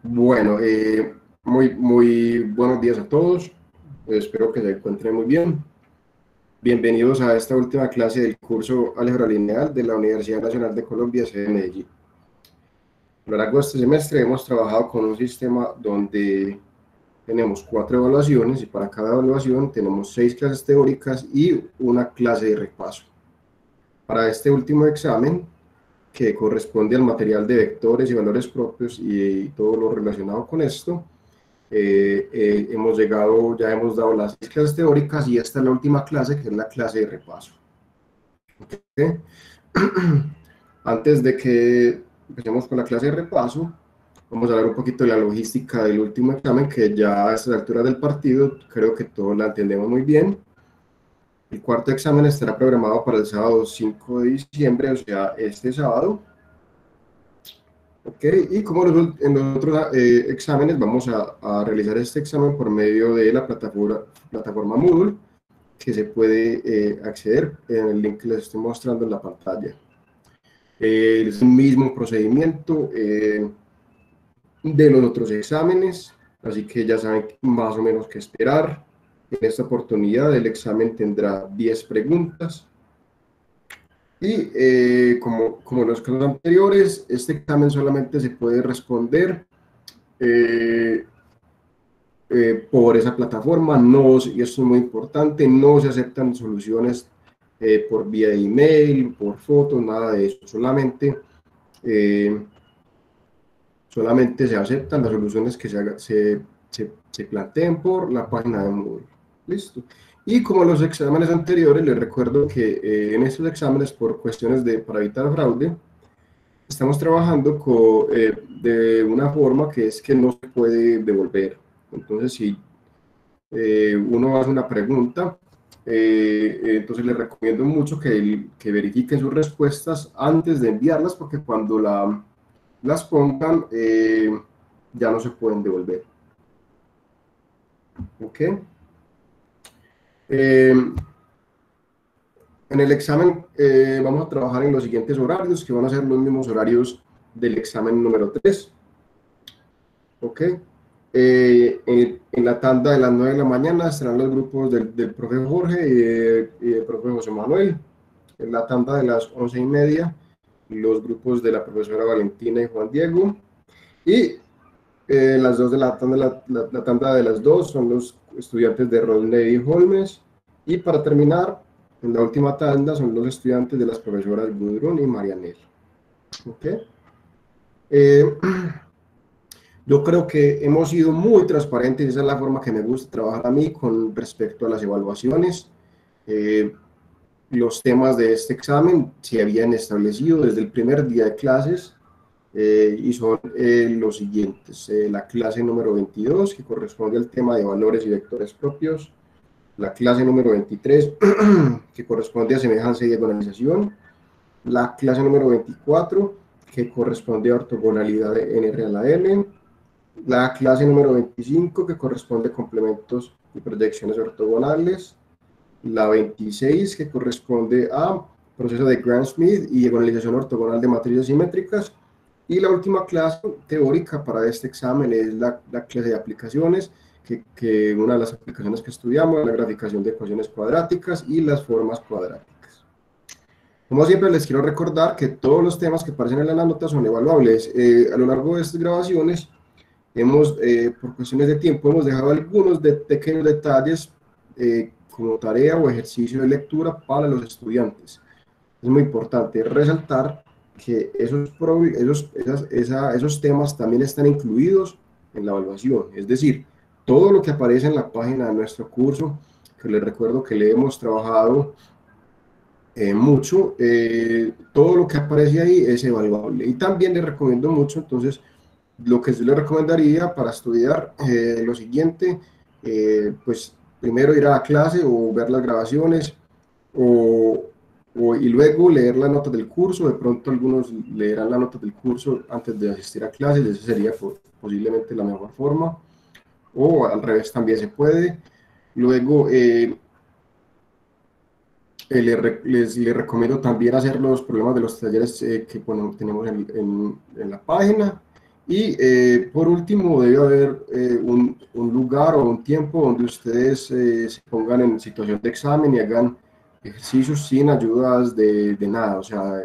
Bueno, muy buenos días a todos. Espero que se encuentren muy bien. Bienvenidos a esta última clase del curso Álgebra Lineal de la Universidad Nacional de Colombia, sede de Medellín. A lo largo de este semestre hemos trabajado con un sistema donde tenemos 4 evaluaciones y para cada evaluación tenemos 6 clases teóricas y una clase de repaso. Para este último examen, que corresponde al material de vectores y valores propios y todo lo relacionado con esto, ya hemos dado las 6 clases teóricas y esta es la última clase, que es la clase de repaso. ¿Okay? Antes de que empecemos con la clase de repaso, vamos a hablar un poquito de la logística del último examen, que ya a esta altura del partido creo que todos la entendemos muy bien. El cuarto examen estará programado para el sábado 5 de diciembre, o sea, este sábado. Ok, y como en los otros exámenes, vamos a realizar este examen por medio de la plataforma Moodle, que se puede acceder en el link que les estoy mostrando en la pantalla. Es el mismo procedimiento de los otros exámenes, así que ya saben más o menos qué esperar. En esta oportunidad el examen tendrá 10 preguntas. Y como en los casos anteriores, este examen solamente se puede responder eh, por esa plataforma, y esto es muy importante, no se aceptan soluciones por vía de email, por fotos, nada de eso, solamente se aceptan las soluciones que se planteen por la página de Moodle. Listo. Y como en los exámenes anteriores, les recuerdo que en estos exámenes, por cuestiones para evitar fraude, estamos trabajando de una forma que es que no se puede devolver. Entonces, si uno hace una pregunta, entonces les recomiendo mucho que verifiquen sus respuestas antes de enviarlas, porque cuando las pongan, ya no se pueden devolver. ¿Ok? En el examen vamos a trabajar en los siguientes horarios, que van a ser los mismos horarios del examen número 3. ¿Ok? En la tanda de las 9 de la mañana estarán los grupos del profe Jorge y del profe José Manuel. En la tanda de las 11:30, los grupos de la profesora Valentina y Juan Diego. Y las 2 de la tanda de las 2 son los estudiantes de Rodney y Holmes. Y para terminar, en la última tanda son los estudiantes de las profesoras Gudrun y Marianel. ¿Ok? Yo creo que hemos sido muy transparentes, esa es la forma que me gusta trabajar a mí con respecto a las evaluaciones. Los temas de este examen se habían establecido desde el primer día de clases y son los siguientes. La clase número 22, que corresponde al tema de valores y vectores propios. La clase número 23, que corresponde a semejanza y diagonalización. La clase número 24, que corresponde a ortogonalidad de n a la n. La clase número 25, que corresponde a complementos y proyecciones ortogonales. La 26, que corresponde a proceso de Gram-Schmidt y diagonalización ortogonal de matrices simétricas. Y la última clase teórica para este examen es la clase de aplicaciones, que una de las aplicaciones que estudiamos es la graficación de ecuaciones cuadráticas y las formas cuadráticas. Como siempre, les quiero recordar que todos los temas que aparecen en la nota son evaluables. A lo largo de estas grabaciones, por cuestiones de tiempo, hemos dejado algunos pequeños detalles como tarea o ejercicio de lectura para los estudiantes. Es muy importante resaltar que esos temas también están incluidos en la evaluación. Es decir, todo lo que aparece en la página de nuestro curso, que les recuerdo que le hemos trabajado mucho, todo lo que aparece ahí es evaluable. Y también les recomiendo mucho, entonces, lo que yo le recomendaría para estudiar lo siguiente, pues primero ir a la clase o ver las grabaciones o, y luego leer las notas del curso. De pronto algunos leerán las notas del curso antes de asistir a clases, esa sería posiblemente la mejor forma, o al revés también se puede. Luego les recomiendo también hacer los problemas de los talleres que tenemos en la página. Y por último, debe haber un lugar o un tiempo donde ustedes se pongan en situación de examen y hagan ejercicios sin ayudas de nada, o sea,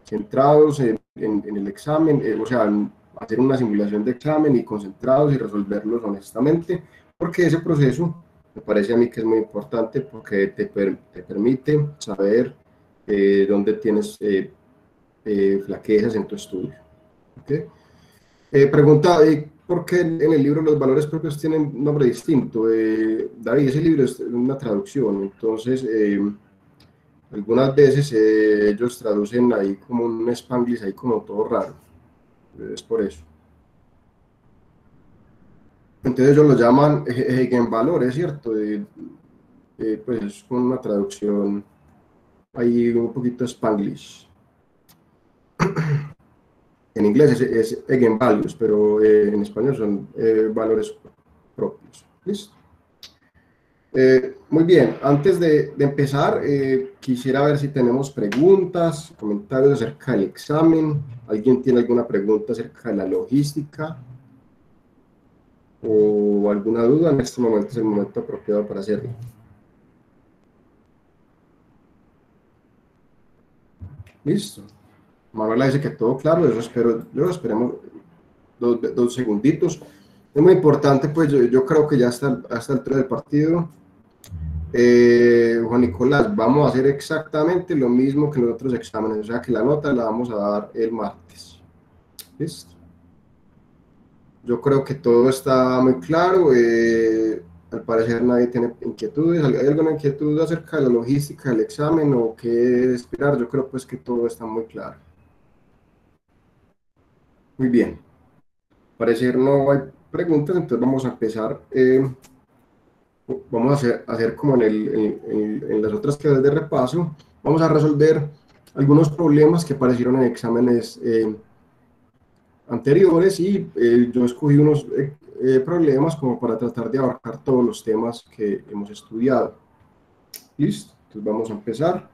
centrados en el examen, o sea, hacer una simulación de examen y concentrados y resolverlos honestamente, porque ese proceso me parece a mí que es muy importante porque te permite saber dónde tienes flaquezas en tu estudio. ¿Okay? Pregunta, ¿por qué en el libro los valores propios tienen un nombre distinto? David, ese libro es una traducción, entonces algunas veces ellos traducen ahí como un Spanglish, ahí como todo raro, es por eso. Entonces ellos lo llaman Eigenvalores, ¿cierto? Pues es una traducción ahí un poquito Spanglish. En inglés es Eigenvalues, pero en español son valores propios. ¿Listo? Muy bien, antes de empezar, quisiera ver si tenemos preguntas, comentarios acerca del examen. ¿Alguien tiene alguna pregunta acerca de la logística o alguna duda? En este momento es el momento apropiado para hacerlo. Listo. Manuela dice que todo claro, eso espero, luego esperemos dos segunditos. Es muy importante, pues yo creo que ya hasta el 3 del partido. Juan Nicolás, vamos a hacer exactamente lo mismo que en los otros exámenes, o sea que la nota la vamos a dar el martes. ¿Listo? Yo creo que todo está muy claro. Al parecer nadie tiene inquietudes. ¿Hay alguna inquietud acerca de la logística del examen o qué esperar? Yo creo pues que todo está muy claro. Muy bien. Al parecer no hay preguntas, entonces vamos a empezar. Vamos a hacer como en las otras clases de repaso. Vamos a resolver algunos problemas que aparecieron en exámenes anteriores y yo escogí unos problemas como para tratar de abarcar todos los temas que hemos estudiado. Listo, entonces vamos a empezar.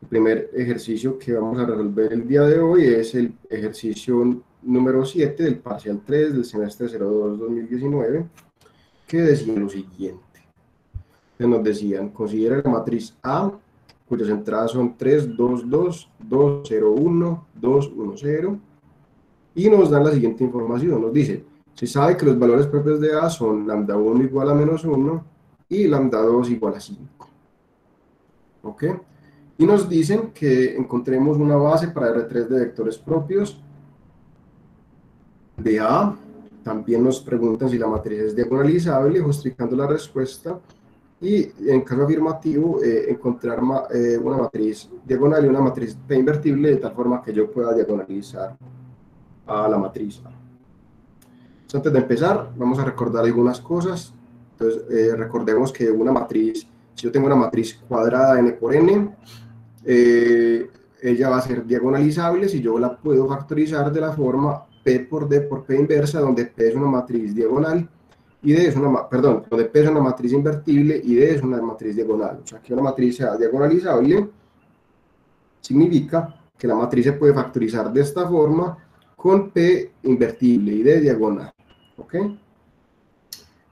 El primer ejercicio que vamos a resolver el día de hoy es el ejercicio número 7 del parcial 3 del semestre 02-2019, que decía lo siguiente. Entonces nos decían, considera la matriz A, cuyas entradas son 3, 2, 2, 2, 0, 1, 2, 1, 0, y nos dan la siguiente información. Nos dice, se sabe que los valores propios de A son lambda 1 igual a menos 1 y lambda 2 igual a 5. ¿Ok? Y nos dicen que encontremos una base para R3 de vectores propios de A. También nos preguntan si la matriz es diagonalizable, justificando la respuesta. Y en caso afirmativo, encontrar una matriz diagonal y una matriz P invertible de tal forma que yo pueda diagonalizar a la matriz A. Entonces, antes de empezar, vamos a recordar algunas cosas. Entonces, recordemos que una matriz, si yo tengo una matriz cuadrada n por n, ella va a ser diagonalizable si yo la puedo factorizar de la forma P por D por P inversa, donde P es una matriz diagonal y D es una, perdón, donde P es una matriz invertible y D es una matriz diagonal. O sea, que una matriz sea diagonalizable significa que la matriz se puede factorizar de esta forma con P invertible y D diagonal. ¿Ok?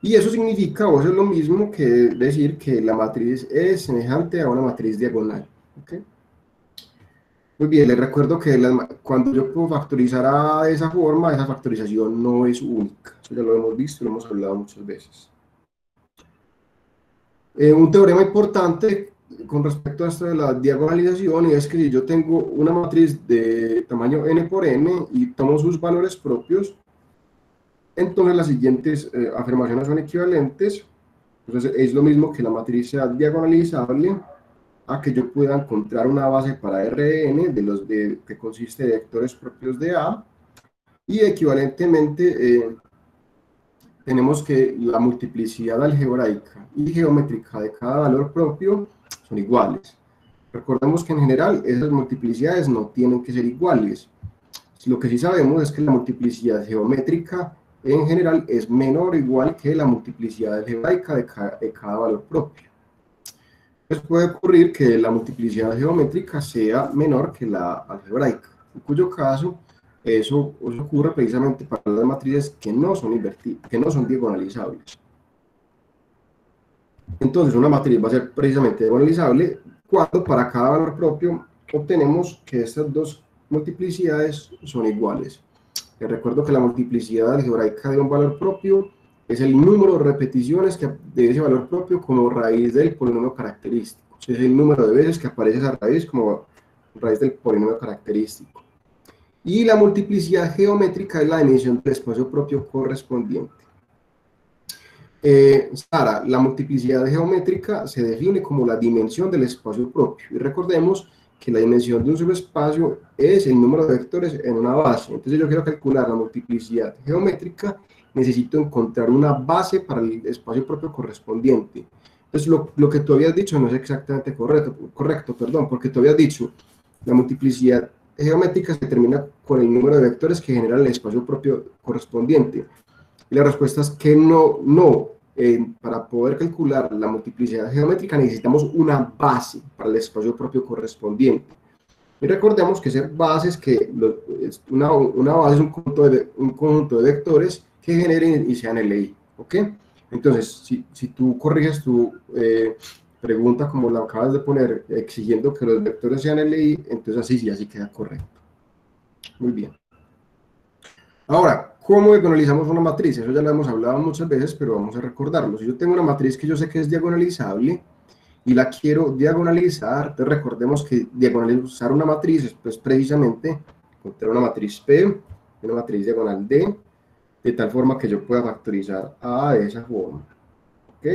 Y eso significa, o eso es lo mismo que decir que la matriz es semejante a una matriz diagonal. ¿Ok? Muy bien, les recuerdo que cuando yo puedo factorizar A de esa forma, esa factorización no es única. Eso ya lo hemos visto, lo hemos hablado muchas veces. Un teorema importante con respecto a esto de la diagonalización es que si yo tengo una matriz de tamaño n por n y tomo sus valores propios, entonces las siguientes afirmaciones son equivalentes. Entonces es lo mismo que la matriz sea diagonalizable a que yo pueda encontrar una base para Rn que consiste de vectores propios de A, y equivalentemente tenemos que la multiplicidad algebraica y geométrica de cada valor propio son iguales. Recordemos que en general esas multiplicidades no tienen que ser iguales. Lo que sí sabemos es que la multiplicidad geométrica en general es menor o igual que la multiplicidad algebraica de cada valor propio. Entonces puede ocurrir que la multiplicidad geométrica sea menor que la algebraica, en cuyo caso Eso ocurre precisamente para las matrices que no son que no son diagonalizables. Entonces, una matriz va a ser precisamente diagonalizable cuando para cada valor propio obtenemos que estas dos multiplicidades son iguales. Les recuerdo que la multiplicidad algebraica de un valor propio es el número de repeticiones de ese valor propio como raíz del polinomio característico. Es el número de veces que aparece esa raíz como raíz del polinomio característico. Y la multiplicidad geométrica es la dimensión del espacio propio correspondiente. Sara, la multiplicidad geométrica se define como la dimensión del espacio propio. Y recordemos que la dimensión de un subespacio es el número de vectores en una base. Entonces yo quiero calcular la multiplicidad geométrica, necesito encontrar una base para el espacio propio correspondiente. Entonces lo que tú habías dicho no es exactamente correcto, porque tú habías dicho la multiplicidad geométrica se determina con el número de vectores que generan el espacio propio correspondiente. Y la respuesta es que no. Para poder calcular la multiplicidad geométrica necesitamos una base para el espacio propio correspondiente. Y recordemos que ser bases una base es un conjunto de vectores que generen y sean LI. ¿Ok? Entonces, si tú corriges tu pregunta como la acabas de poner, exigiendo que los vectores sean LI, entonces así queda correcto. Muy bien. Ahora, ¿cómo diagonalizamos una matriz? Eso ya lo hemos hablado muchas veces, pero vamos a recordarlo. Si yo tengo una matriz que yo sé que es diagonalizable y la quiero diagonalizar, entonces recordemos que diagonalizar una matriz es pues, precisamente encontrar una matriz P, una matriz diagonal D, de tal forma que yo pueda factorizar A de esa forma. ¿Ok?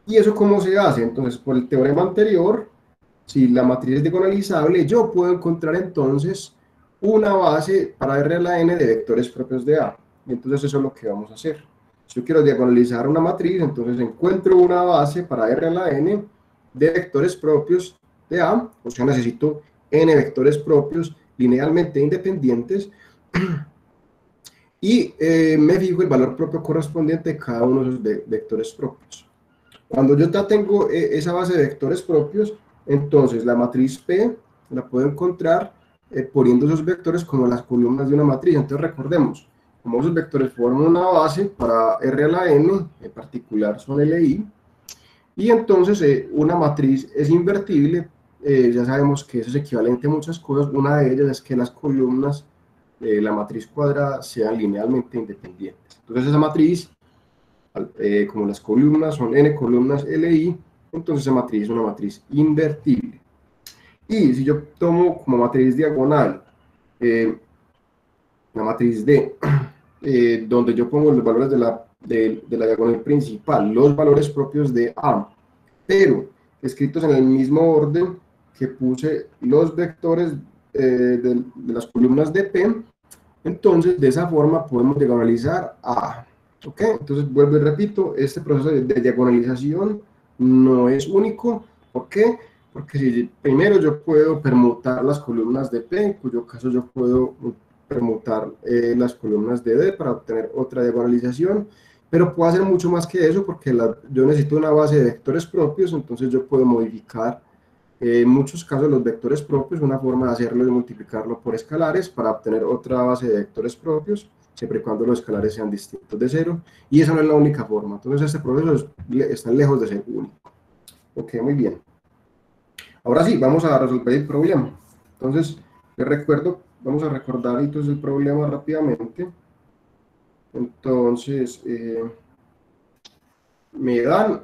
¿Y eso cómo se hace? Entonces, por el teorema anterior, si la matriz es diagonalizable, yo puedo encontrar entonces una base para R a la n de vectores propios de A. Y entonces eso es lo que vamos a hacer. Si yo quiero diagonalizar una matriz, entonces encuentro una base para R a la n de vectores propios de A, o sea, necesito n vectores propios linealmente independientes, y me fijo el valor propio correspondiente de cada uno de esos vectores propios. Cuando yo ya tengo esa base de vectores propios, entonces la matriz P la puedo encontrar poniendo esos vectores como las columnas de una matriz. Entonces recordemos, como esos vectores forman una base para R a la n, en particular son LI, y entonces una matriz es invertible, ya sabemos que eso es equivalente a muchas cosas. Una de ellas es que las columnas de la matriz cuadrada sean linealmente independientes. Entonces esa matriz, como las columnas son n columnas LI, entonces esa matriz es una matriz invertible. Y si yo tomo como matriz diagonal la matriz D, donde yo pongo los valores de la diagonal principal, los valores propios de A, pero escritos en el mismo orden que puse los vectores de las columnas de P, entonces de esa forma podemos diagonalizar A. ¿Ok? Entonces vuelvo y repito, este proceso de diagonalización no es único. ¿Por qué? Porque si primero yo puedo permutar las columnas de P, en cuyo caso yo puedo permutar las columnas de D para obtener otra diagonalización, pero puedo hacer mucho más que eso porque yo necesito una base de vectores propios, entonces yo puedo modificar en muchos casos los vectores propios. Una forma de hacerlo es multiplicarlo por escalares para obtener otra base de vectores propios, siempre y cuando los escalares sean distintos de cero, y esa no es la única forma. Entonces este proceso está lejos de ser único. Ok, muy bien. Ahora sí, vamos a resolver el problema. Entonces, vamos a recordar entonces el problema rápidamente. Entonces, me dan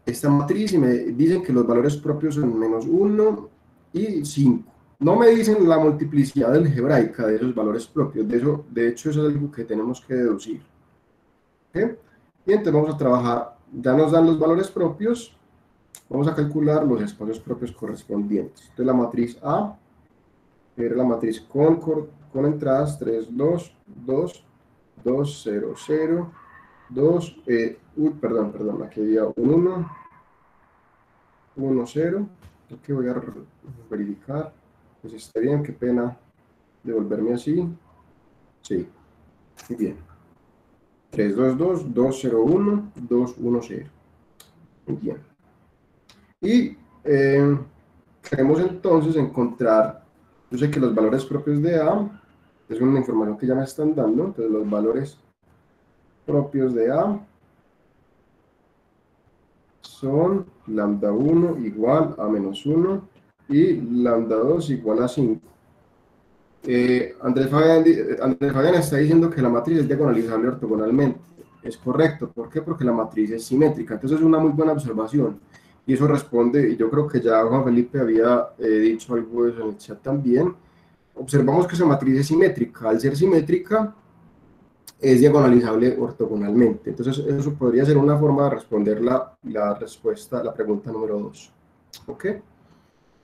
esta matriz y me dicen que los valores propios son -1 y 5. No me dicen la multiplicidad algebraica de esos valores propios. De hecho, eso es algo que tenemos que deducir. ¿Okay? Y entonces vamos a trabajar. Ya nos dan los valores propios. Vamos a calcular los espacios propios correspondientes. Entonces la matriz A era la matriz con entradas 3, 2, 2, 2, 0, 0, 2, perdón, aquí había un 1, 1, 0. Aquí voy a verificar que si está bien. Qué pena devolverme así. Sí, muy bien. 3, 2, 2, 2, 0, 1, 2, 1, 0. Muy bien. Y queremos entonces encontrar yo sé que los valores propios de A, es una información que ya me están dando, entonces los valores propios de A son lambda 1 igual a menos 1 y lambda 2 igual a 5. Andrés Fabián está diciendo que la matriz es diagonalizable ortogonalmente. Es correcto. ¿Por qué? Porque la matriz es simétrica. Entonces es una muy buena observación. Y eso responde, y yo creo que ya Juan Felipe había dicho algo de eso en el chat también. Observamos que esa matriz es simétrica. Al ser simétrica, es diagonalizable ortogonalmente. Entonces eso podría ser una forma de responder la respuesta a la pregunta número 2. ¿Ok?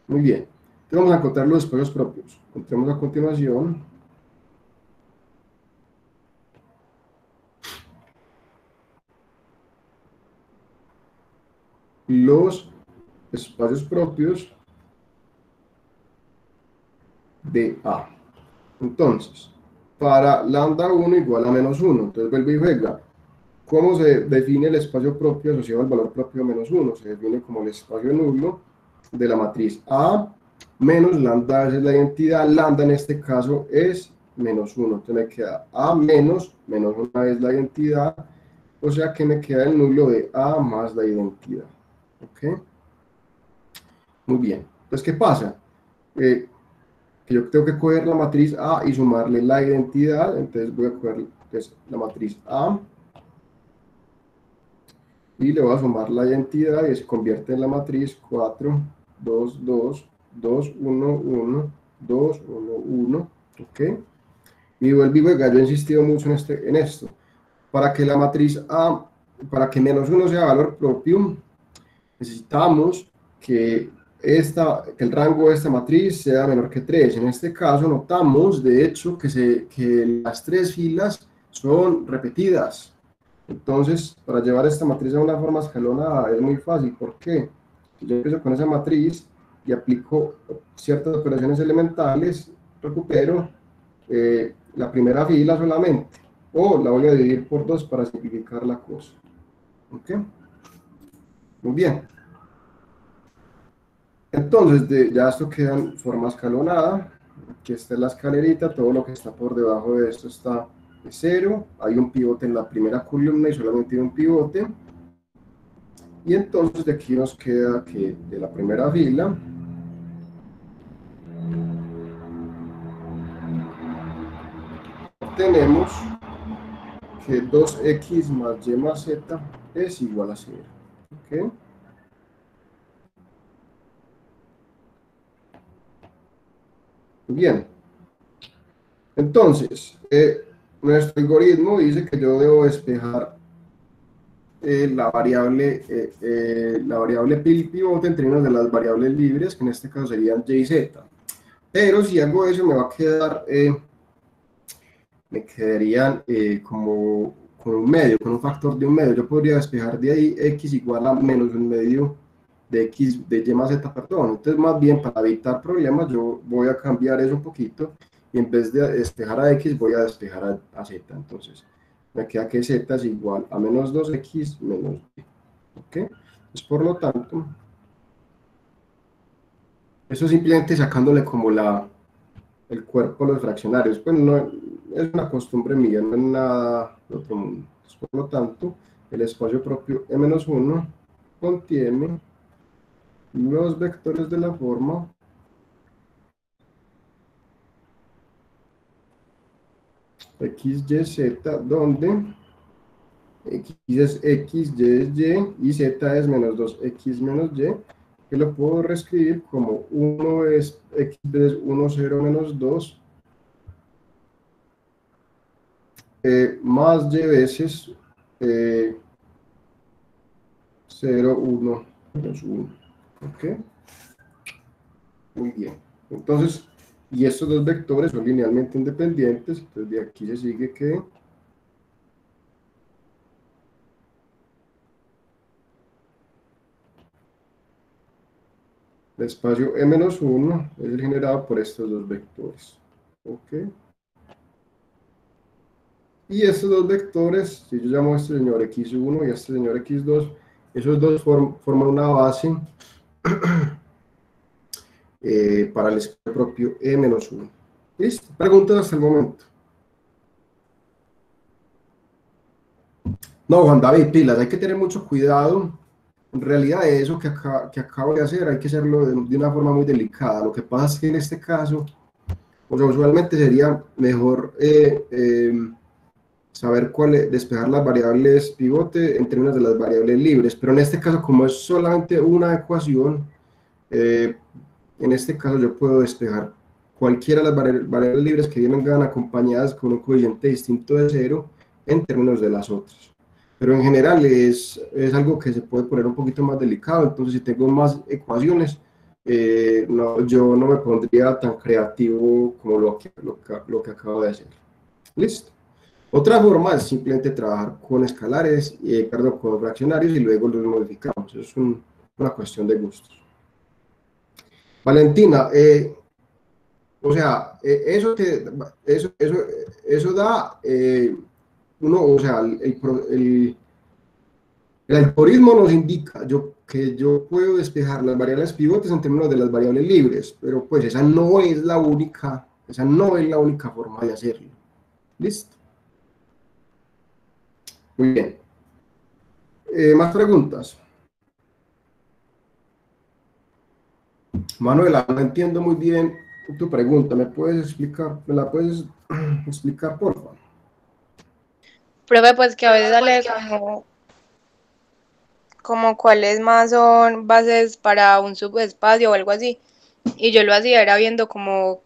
Muy bien. Entonces vamos a encontrar los espacios propios. Encontremos a continuación los espacios propios de A. Entonces, para lambda 1 igual a menos 1, entonces vuelve y juega. ¿Cómo se define el espacio propio asociado al valor propio de menos 1? Se define como el espacio nulo de la matriz A menos lambda, esa es la identidad, lambda en este caso es menos 1, entonces me queda A menos 1 es la identidad, o sea que me queda el nulo de A más la identidad. ¿Ok? Muy bien. Entonces, ¿qué pasa? Que yo tengo que coger la matriz A y sumarle la identidad, entonces voy a coger pues, la matriz A y le voy a sumar la identidad y se convierte en la matriz 4, 2, 2, 2, 1, 1, 2, 1, 1, ¿ok? Y vuelvo y juega, yo he insistido mucho en esto. Para que la matriz A, para que menos 1 sea valor propio, necesitamos que el rango de esta matriz sea menor que 3. En este caso notamos, de hecho, que las tres filas son repetidas. Entonces, para llevar esta matriz a una forma escalonada es muy fácil. ¿Por qué? Yo empiezo con esa matriz y aplico ciertas operaciones elementales, recupero la primera fila solamente, o la voy a dividir por 2 para simplificar la cosa. ¿Ok? Muy bien. Entonces, ya esto queda en forma escalonada. Aquí está la escalerita, todo lo que está por debajo de esto está de 0. Hay un pivote en la primera columna y solamente hay un pivote. Y entonces de aquí nos queda que de la primera fila tenemos que 2x más y más z es igual a 0. ¿Okay? Bien. Entonces, nuestro algoritmo dice que yo debo despejar la variable pivote en términos de las variables libres, que en este caso serían y y z. Pero si hago eso me va a quedar, me quedarían como con un medio, con un factor de un medio. Yo podría despejar de ahí x igual a menos un medio de x, de y más z, perdón. Entonces, más bien, para evitar problemas, yo voy a cambiar eso un poquito y en vez de despejar a x, voy a despejar a z. Entonces, me queda que z es igual a menos 2x menos y. ¿Ok? Pues por lo tanto, eso simplemente sacándole como el cuerpo a los fraccionarios. Pues no es una costumbre mía, no es nada de otro mundo. Pues por lo tanto, el espacio propio E-1 contiene los vectores de la forma x, y, z, donde x es x, y es y z es menos 2x menos y, que lo puedo reescribir como 1 es x veces 1, 0, menos 2, más y veces 0, 1, menos 1. ¿Ok? Muy bien. Entonces, y estos dos vectores son linealmente independientes, entonces de aquí se sigue que el espacio E-1 es el generado por estos dos vectores. ¿Ok? Y estos dos vectores, si yo llamo a este señor x1 y a este señor x2, esos dos forman una base para el espacio propio E-1. ¿Listo? Preguntas hasta el momento. No, Juan David, pilas, hay que tener mucho cuidado. En realidad, eso que acabo de hacer, hay que hacerlo de una forma muy delicada. Lo que pasa es que en este caso, o sea, usualmente sería mejor saber despejar las variables pivote en términos de las variables libres, pero en este caso, como es solamente una ecuación, eh, en este caso yo puedo despejar cualquiera de las variables libres que vengan acompañadas con un coeficiente distinto de cero en términos de las otras. Pero en general es algo que se puede poner un poquito más delicado, entonces si tengo más ecuaciones, no, yo no me pondría tan creativo como lo que acabo de hacer. ¿Listo? Otra forma es simplemente trabajar con escalares, perdón, con fraccionarios y luego los modificamos. Eso es una cuestión de gustos. Valentina, o sea, eso da, o sea, el algoritmo nos indica que yo puedo despejar las variables pivotes en términos de las variables libres, pero pues esa no es la única forma de hacerlo. ¿Listo? Muy bien. Más preguntas. Manuela, no entiendo muy bien tu pregunta. ¿Me la puedes explicar, por favor? Profe, pues que a veces sale como cuáles más son bases para un subespacio o algo así. Y yo lo hacía era viendo como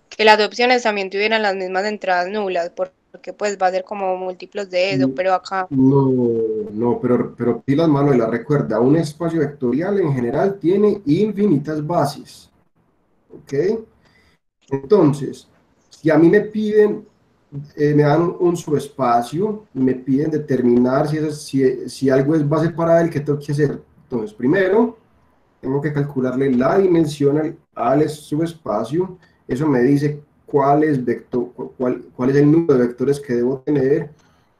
que las opciones también tuvieran las mismas entradas nulas, porque pues va a ser como múltiplos de eso, pero acá. No, no, pero pilas, Manuela, recuerda, un espacio vectorial en general tiene infinitas bases, ¿ok? Entonces, si a mí me dan un subespacio, me piden determinar si algo es base para él, ¿qué tengo que hacer? Entonces, primero, tengo que calcularle la dimensión al subespacio, eso me dice cuál es el número de vectores que debo tener,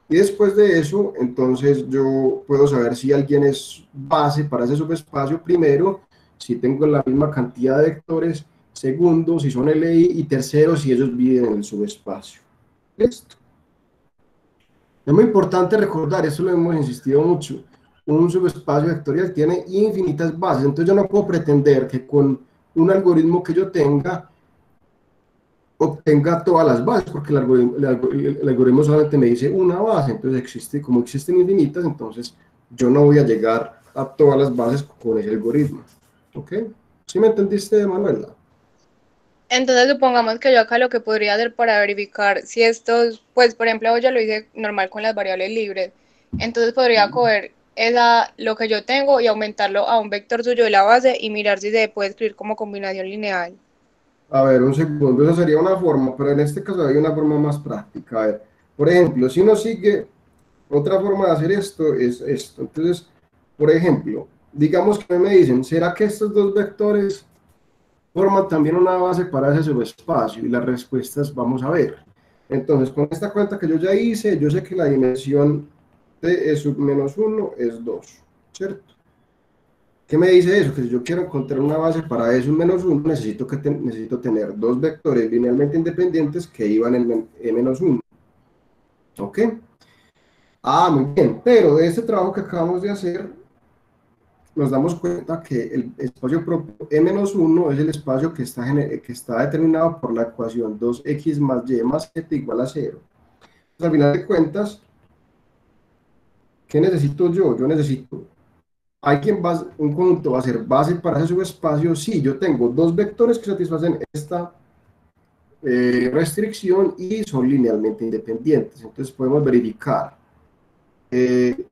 y después de eso, entonces yo puedo saber si alguien es base para ese subespacio, primero, si tengo la misma cantidad de vectores, segundo, si son LI, y tercero, si ellos viven en el subespacio. ¿Listo? Es muy importante recordar, eso lo hemos insistido mucho, un subespacio vectorial tiene infinitas bases, entonces yo no puedo pretender que con un algoritmo que yo tenga obtenga todas las bases, porque el algoritmo solamente me dice una base, entonces como existen infinitas, entonces yo no voy a llegar a todas las bases con ese algoritmo. ¿Ok? ¿Sí me entendiste, Manuela? Entonces supongamos que yo acá lo que podría hacer para verificar si estos, pues por ejemplo yo lo hice normal con las variables libres, entonces podría coger lo que yo tengo y aumentarlo a un vector suyo de la base y mirar si se puede escribir como combinación lineal. A ver, un segundo, esa sería una forma, pero en este caso hay una forma más práctica. A ver, por ejemplo, si uno sigue, otra forma de hacer esto es esto. Entonces, por ejemplo, digamos que me dicen, ¿será que estos dos vectores forman también una base para ese subespacio? Y las respuestas vamos a ver. Entonces, con esta cuenta que yo ya hice, yo sé que la dimensión de E sub menos 1 es 2, ¿cierto? ¿Qué me dice eso? Que si yo quiero encontrar una base para E sub menos 1, necesito tener dos vectores linealmente independientes que iban en E menos 1. ¿Ok? Ah, muy bien. Pero de este trabajo que acabamos de hacer, nos damos cuenta que el espacio propio E-1 es el espacio que está determinado por la ecuación 2x más y más z igual a 0. Entonces, al final de cuentas, ¿qué necesito yo? Yo necesito, un conjunto va a ser base para ese subespacio si yo tengo dos vectores que satisfacen esta restricción y son linealmente independientes. Entonces podemos verificar eh,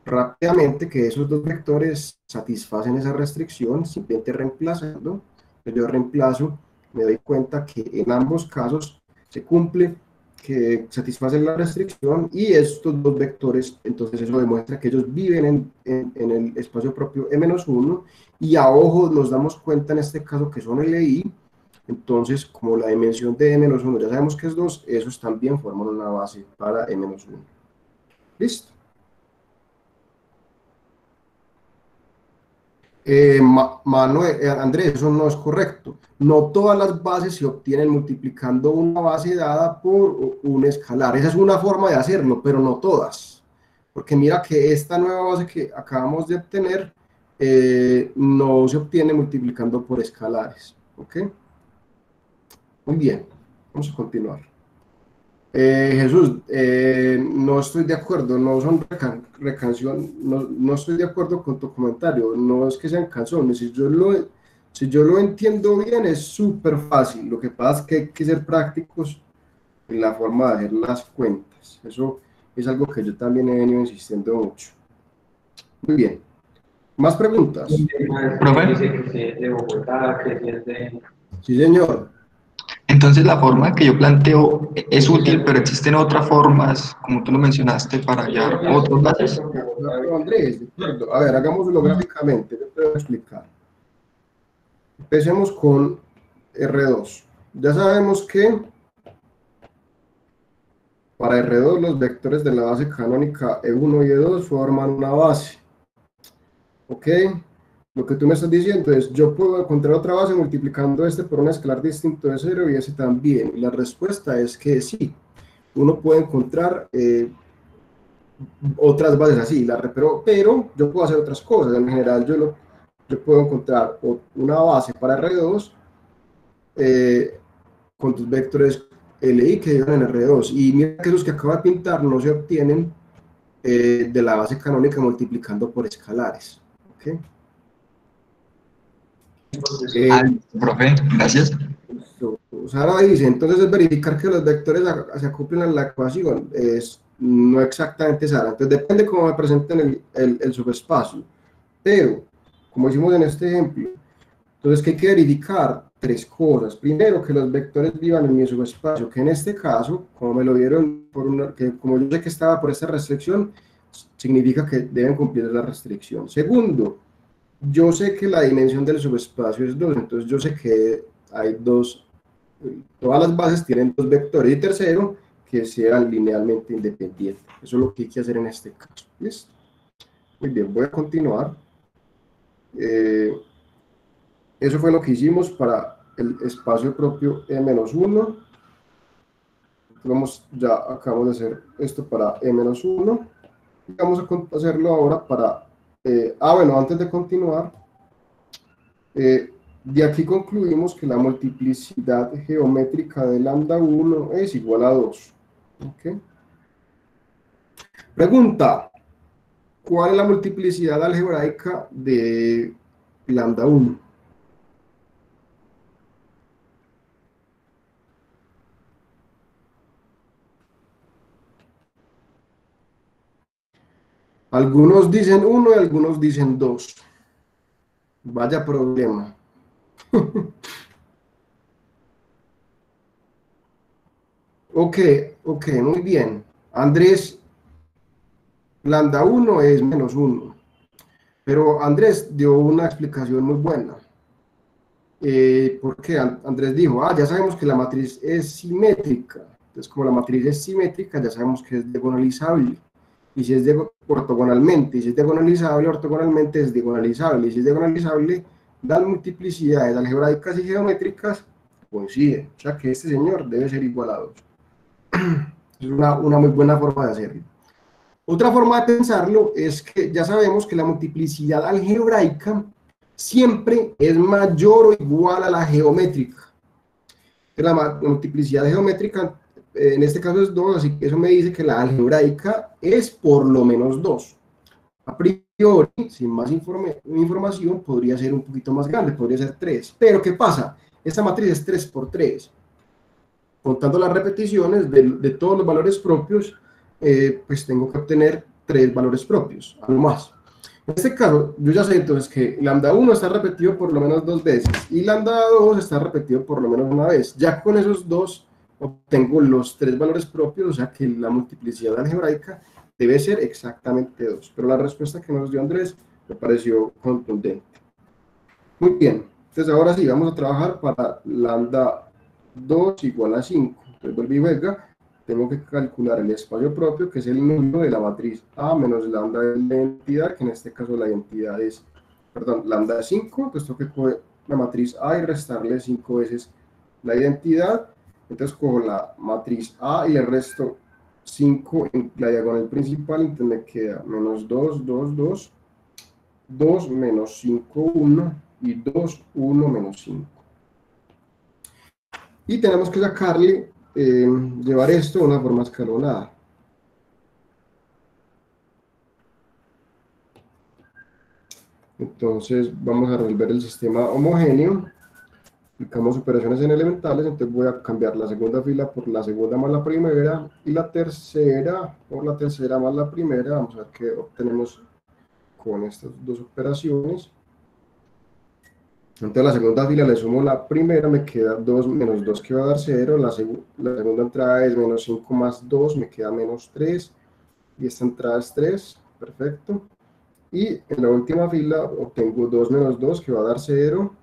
rápidamente que esos dos vectores satisfacen esa restricción simplemente reemplazando. Yo reemplazo, me doy cuenta que en ambos casos se cumple, que satisfacen la restricción y estos dos vectores, entonces eso demuestra que ellos viven en el espacio propio E-1 y a ojo nos damos cuenta en este caso que son LI, entonces como la dimensión de E-1 ya sabemos que es 2, esos también forman una base para E-1. ¿Listo? Andrés, eso no es correcto. No todas las bases se obtienen multiplicando una base dada por un escalar. Esa es una forma de hacerlo, pero no todas. Porque mira que esta nueva base que acabamos de obtener no se obtiene multiplicando por escalares. ¿Ok? Muy bien, vamos a continuar. Jesús, no estoy de acuerdo, no son no estoy de acuerdo con tu comentario, no es que sean canciones, si yo lo entiendo bien es súper fácil, lo que pasa es que hay que ser prácticos en la forma de hacer las cuentas, eso es algo que yo también he venido insistiendo mucho. Muy bien, ¿más preguntas? Profe, Sí, señor. entonces la forma que yo planteo es útil, pero existen otras formas, como tú lo mencionaste, para hallar otros bases. Claro, Andrés, de acuerdo. A ver, hagámoslo gráficamente, te puedo explicar. Empecemos con R2. Ya sabemos que para R2 los vectores de la base canónica E1 y E2 forman una base. ¿Ok? Lo que tú me estás diciendo es, yo puedo encontrar otra base multiplicando este por un escalar distinto de 0 y ese también. Y la respuesta es que sí. Uno puede encontrar otras bases así, pero yo puedo hacer otras cosas. En general, yo puedo encontrar una base para R2 con tus vectores LI que llevan en R2. Y mira que esos que acabo de pintar no se obtienen de la base canónica multiplicando por escalares. ¿Okay? Profe, gracias. Sara dice, entonces es verificar que los vectores se acoplen a la ecuación. No exactamente, Sara. Entonces depende cómo me presenten el subespacio. Pero, como hicimos en este ejemplo, entonces, ¿qué hay que verificar? Tres cosas. Primero, que los vectores vivan en mi subespacio, que en este caso, como me lo dieron, que como yo sé que estaba por esta restricción, significa que deben cumplir la restricción. Segundo, yo sé que la dimensión del subespacio es 2, entonces yo sé que hay todas las bases tienen dos vectores. Y tercero, que sean linealmente independientes. Eso es lo que hay que hacer en este caso. ¿Listo? Muy bien, voy a continuar. Eso fue lo que hicimos para el espacio propio E-1. Ya acabamos de hacer esto para E-1. Vamos a hacerlo ahora para... bueno, antes de continuar, de aquí concluimos que la multiplicidad geométrica de lambda 1 es igual a 2. ¿Okay? Pregunta, ¿cuál es la multiplicidad algebraica de lambda 1? Algunos dicen 1 y algunos dicen 2. Vaya problema. Ok, muy bien. Andrés, lambda 1 es menos 1. Pero Andrés dio una explicación muy buena. Porque Andrés dijo, ya sabemos que la matriz es simétrica. Entonces, como la matriz es simétrica, ya sabemos que es diagonalizable. Y si es ortogonalmente, y si es diagonalizable, ortogonalmente es diagonalizable. Y si es diagonalizable, las multiplicidades algebraicas y geométricas coinciden. O sea que este señor debe ser igual a 2. Es una muy buena forma de hacerlo. Otra forma de pensarlo es que ya sabemos que la multiplicidad algebraica siempre es mayor o igual a la geométrica. La multiplicidad geométrica en este caso es 2, así que eso me dice que la algebraica es por lo menos 2. A priori, sin más información, podría ser un poquito más grande, podría ser 3. Pero ¿qué pasa? Esta matriz es 3 por 3. Contando las repeticiones de todos los valores propios, pues tengo que obtener 3 valores propios, algo más. En este caso, yo ya sé entonces que lambda 1 está repetido por lo menos 2 veces y lambda 2 está repetido por lo menos una vez. Ya con esos dos obtengo los 3 valores propios, o sea que la multiplicidad algebraica debe ser exactamente 2. Pero la respuesta que nos dio Andrés me pareció contundente. Muy bien, entonces ahora sí, vamos a trabajar para lambda 2 igual a 5. Entonces vuelvo y juega. Tengo que calcular el espacio propio, que es el número de la matriz A menos lambda de la identidad, que en este caso la identidad es perdón, lambda 5, entonces tengo que coger la matriz A y restarle 5 veces la identidad. Entonces cojo la matriz A y le resto 5 en la diagonal principal, entonces me queda menos 2, 2, 2, 2 menos 5, 1 y 2, 1 menos 5. Y tenemos que sacarle, llevar esto de una forma escalonada. Entonces vamos a resolver el sistema homogéneo. Aplicamos operaciones en elementales, entonces voy a cambiar la segunda fila por la segunda más la primera y la tercera por la tercera más la primera. Vamos a ver qué obtenemos con estas dos operaciones. Entonces a la segunda fila le sumo la primera, me queda 2 menos 2 que va a dar 0, la segunda entrada es menos 5 más 2, me queda menos 3, y esta entrada es 3, perfecto. Y en la última fila obtengo 2 menos 2 que va a dar 0,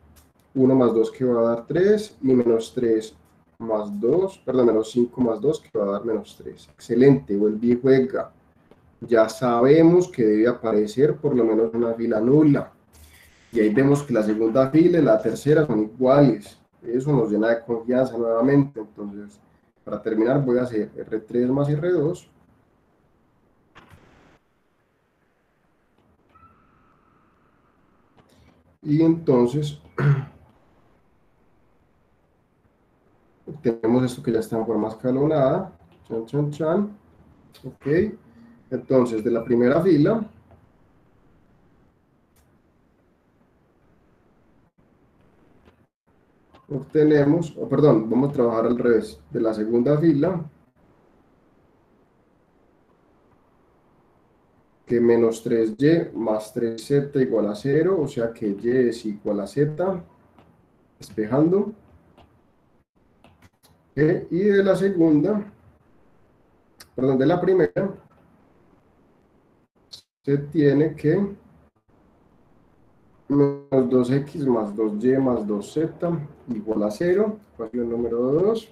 1 más 2 que va a dar 3, y menos 3 más 2, perdón, menos 5 más 2 que va a dar menos 3. Excelente, vuelve y juega. Ya sabemos que debe aparecer por lo menos una fila nula. Y ahí vemos que la segunda fila y la tercera son iguales. Eso nos llena de confianza nuevamente. Entonces, para terminar voy a hacer R3 más R2. Y entonces tenemos esto que ya está en forma escalonada. Chan, chan, chan. Ok. Entonces, de la primera fila obtenemos, perdón, vamos a trabajar al revés. De la segunda fila, que menos 3y más 3z igual a 0, o sea que y es igual a z, despejando. Y de la segunda, perdón, de la primera, se tiene que menos 2x más 2y más 2z igual a 0, ecuación número 2,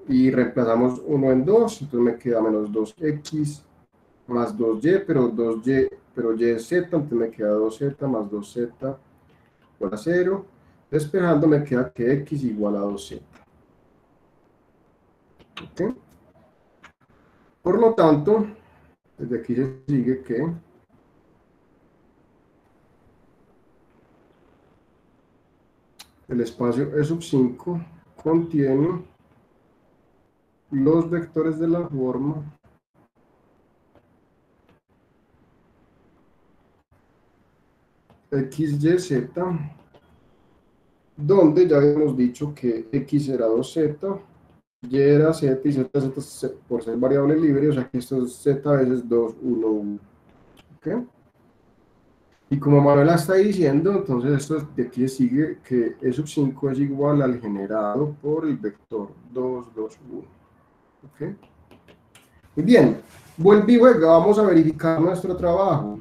y reemplazamos 1 en 2, entonces me queda menos 2x más 2y, pero y es z, entonces me queda 2z más 2z igual a 0, despejando me queda que x igual a 2z. ¿Okay? Por lo tanto, desde aquí se sigue que el espacio E sub 5 contiene los vectores de la forma x, y, z, donde ya habíamos dicho que x era 2z, y era z y z por ser variable libre, o sea que esto es z veces 2, 1, 1. ¿Okay? Y como Manuela está diciendo, entonces esto de aquí sigue que E sub 5 es igual al generado por el vector 2, 2, 1. ¿Okay? Muy bien, vuelve y juega, vamos a verificar nuestro trabajo.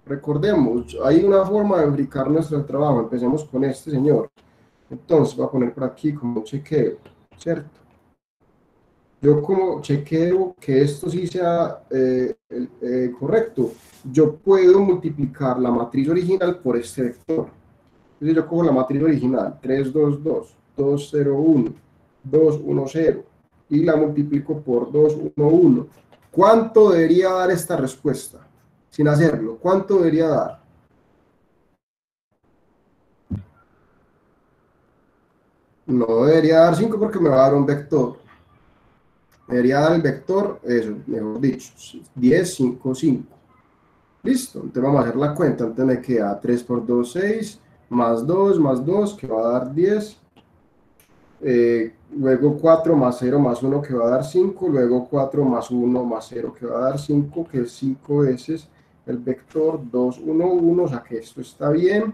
Recordemos, hay una forma de verificar nuestro trabajo, empecemos con este señor. Entonces voy a poner por aquí como chequeo, ¿cierto? Yo como chequeo que esto sí sea correcto, yo puedo multiplicar la matriz original por este vector. Entonces yo cojo la matriz original, 3, 2, 2, 2, 0, 1, 2, 1, 0, y la multiplico por 2, 1, 1. ¿Cuánto debería dar esta respuesta? Sin hacerlo, ¿cuánto debería dar? No debería dar 5 porque me va a dar un vector. Debería dar el vector, eso, mejor dicho, 10, 5, 5. Listo, entonces vamos a hacer la cuenta. Entonces me queda 3 por 2, 6, más 2, que va a dar 10. Luego 4 más 0 más 1 que va a dar 5, luego 4 más 1 más 0 que va a dar 5, que es 5 veces el vector 2, 1, 1, o sea que esto está bien.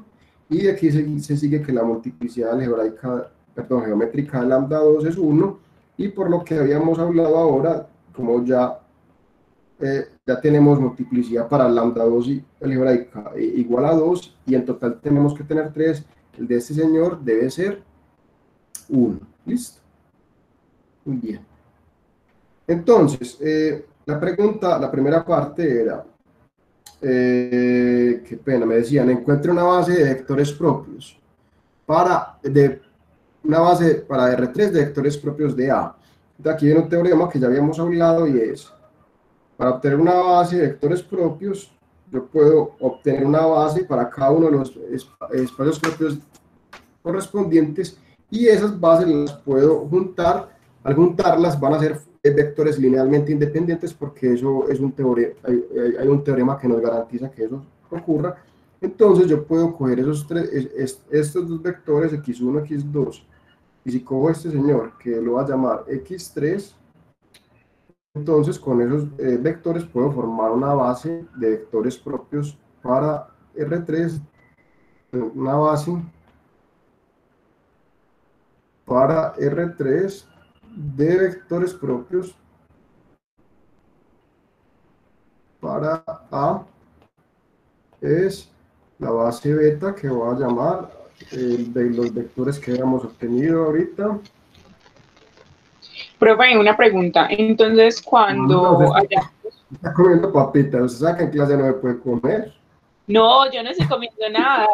Y de aquí se sigue que la multiplicidad algebraica, perdón, geométrica de lambda 2 es 1, y por lo que habíamos hablado ahora, como ya tenemos multiplicidad para lambda 2 y algebraica igual a 2, y en total tenemos que tener 3, el de este señor debe ser 1. ¿Listo? Muy bien. Entonces, la pregunta, la primera parte era, qué pena, me decían, encuentre una base de vectores propios una base para R3 de vectores propios de A. Entonces, aquí viene un teorema que ya habíamos hablado y es, para obtener una base de vectores propios, yo puedo obtener una base para cada uno de los espacios propios correspondientes y esas bases las puedo juntar. Al juntarlas van a ser vectores linealmente independientes porque eso es un teorema, hay un teorema que nos garantiza que eso ocurra. Entonces yo puedo coger estos dos vectores x1, x2, y si cojo este señor que lo va a llamar x3, entonces con esos vectores puedo formar una base de vectores propios para R3, una base para R3 de vectores propios para A es la base beta que voy a llamar de los vectores que habíamos obtenido ahorita. Profe, una pregunta. Entonces, cuando Está comiendo papitas, usted sabe que en clase no me puede comer. No, yo no estoy comiendo nada.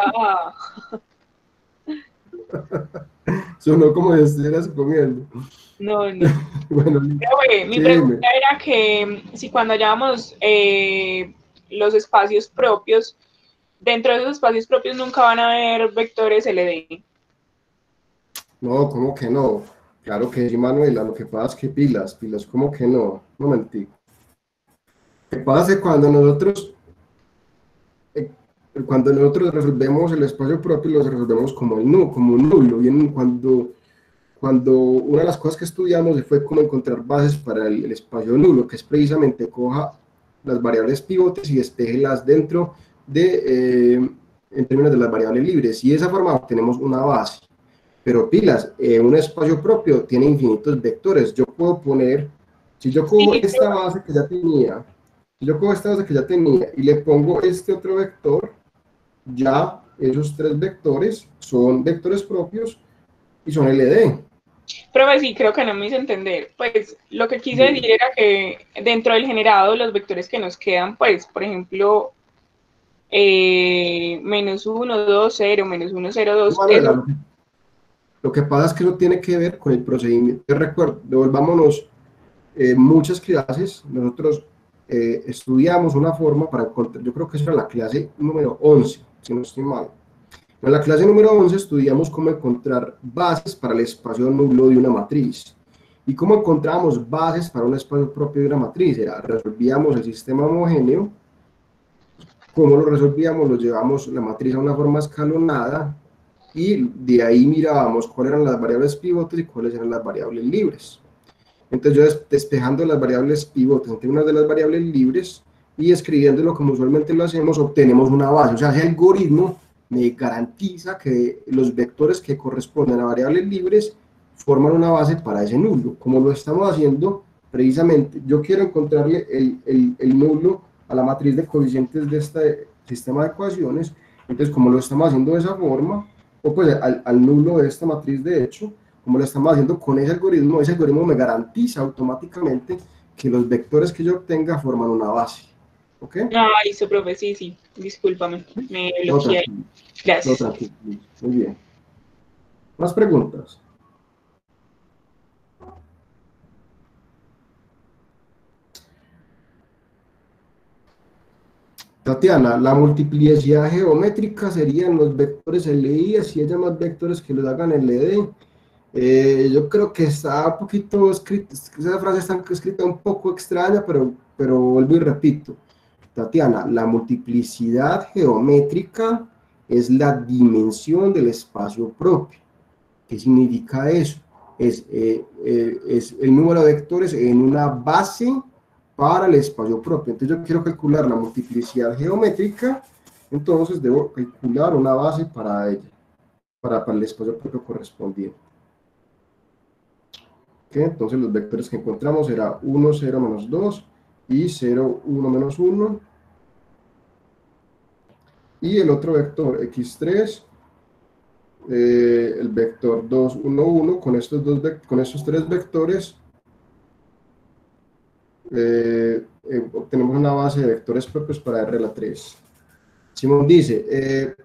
Sonó como si estuvieras comiendo. No, no. Bueno, Profe, mi pregunta era que si cuando hallamos los espacios propios, dentro de esos espacios propios nunca van a haber vectores LD. No, ¿cómo que no? Claro que sí, Manuela, lo que pasa es que pilas, ¿cómo que no? Un momentico. Lo que pasa es que cuando nosotros resolvemos el espacio propio, lo resolvemos como un nulo, y cuando una de las cosas que estudiamos fue cómo encontrar bases para el espacio nulo, que es precisamente coja las variables pivotes y despejelas dentro en términos de las variables libres, y de esa forma obtenemos una base. Pero pilas, un espacio propio tiene infinitos vectores. Yo puedo poner, si yo cojo esta base que ya tenía, y le pongo este otro vector, ya esos tres vectores son vectores propios y son LD. Pero sí, creo que no me hice entender. Pues lo que quise decir era que dentro del generado, los vectores que nos quedan, pues, por ejemplo, menos 1, 2, 0, menos 1, 0, 2. Bueno, lo que pasa es que eso tiene que ver con el procedimiento. Recuerdo, devolvámonos muchas clases, nosotros estudiamos una forma para encontrar, yo creo que eso era la clase número 11, si no estoy mal. En la clase número 11 estudiamos cómo encontrar bases para el espacio nulo de una matriz. ¿Y cómo encontramos bases para un espacio propio de una matriz? Resolvíamos el sistema homogéneo. ¿Cómo lo resolvíamos? Lo llevamos la matriz a una forma escalonada y de ahí mirábamos cuáles eran las variables pivotes y cuáles eran las variables libres. Entonces yo despejando las variables pivotes entre una de las variables libres y escribiéndolo como usualmente lo hacemos, obtenemos una base. O sea, ese algoritmo me garantiza que los vectores que corresponden a variables libres forman una base para ese nulo. Como lo estamos haciendo, precisamente, yo quiero encontrarle el nulo a la matriz de coeficientes de este sistema de ecuaciones. Entonces, como lo estamos haciendo de esa forma, o pues al nulo de esta matriz, de hecho, como lo estamos haciendo con ese algoritmo me garantiza automáticamente que los vectores que yo obtenga forman una base. ¿Ok? Ay, su profe, sí, discúlpame, me bloqueé. Gracias. Muy bien. ¿Más preguntas? Tatiana, la multiplicidad geométrica serían los vectores LI, si haya más vectores que los hagan LD. Yo creo que está un poquito escrita, esa frase está escrita un poco extraña, pero vuelvo y repito. Tatiana, la multiplicidad geométrica es la dimensión del espacio propio. ¿Qué significa eso? Es el número de vectores en una base para el espacio propio. Entonces yo quiero calcular la multiplicidad geométrica, entonces debo calcular una base para ella, para el espacio propio correspondiente. ¿Okay? Entonces los vectores que encontramos será 1, 0, menos 2 y 0, 1, menos 1. Y el otro vector x3, el vector 2, 1, 1, con estos tres vectores obtenemos una base de vectores propios para R a la 3. Simón dice,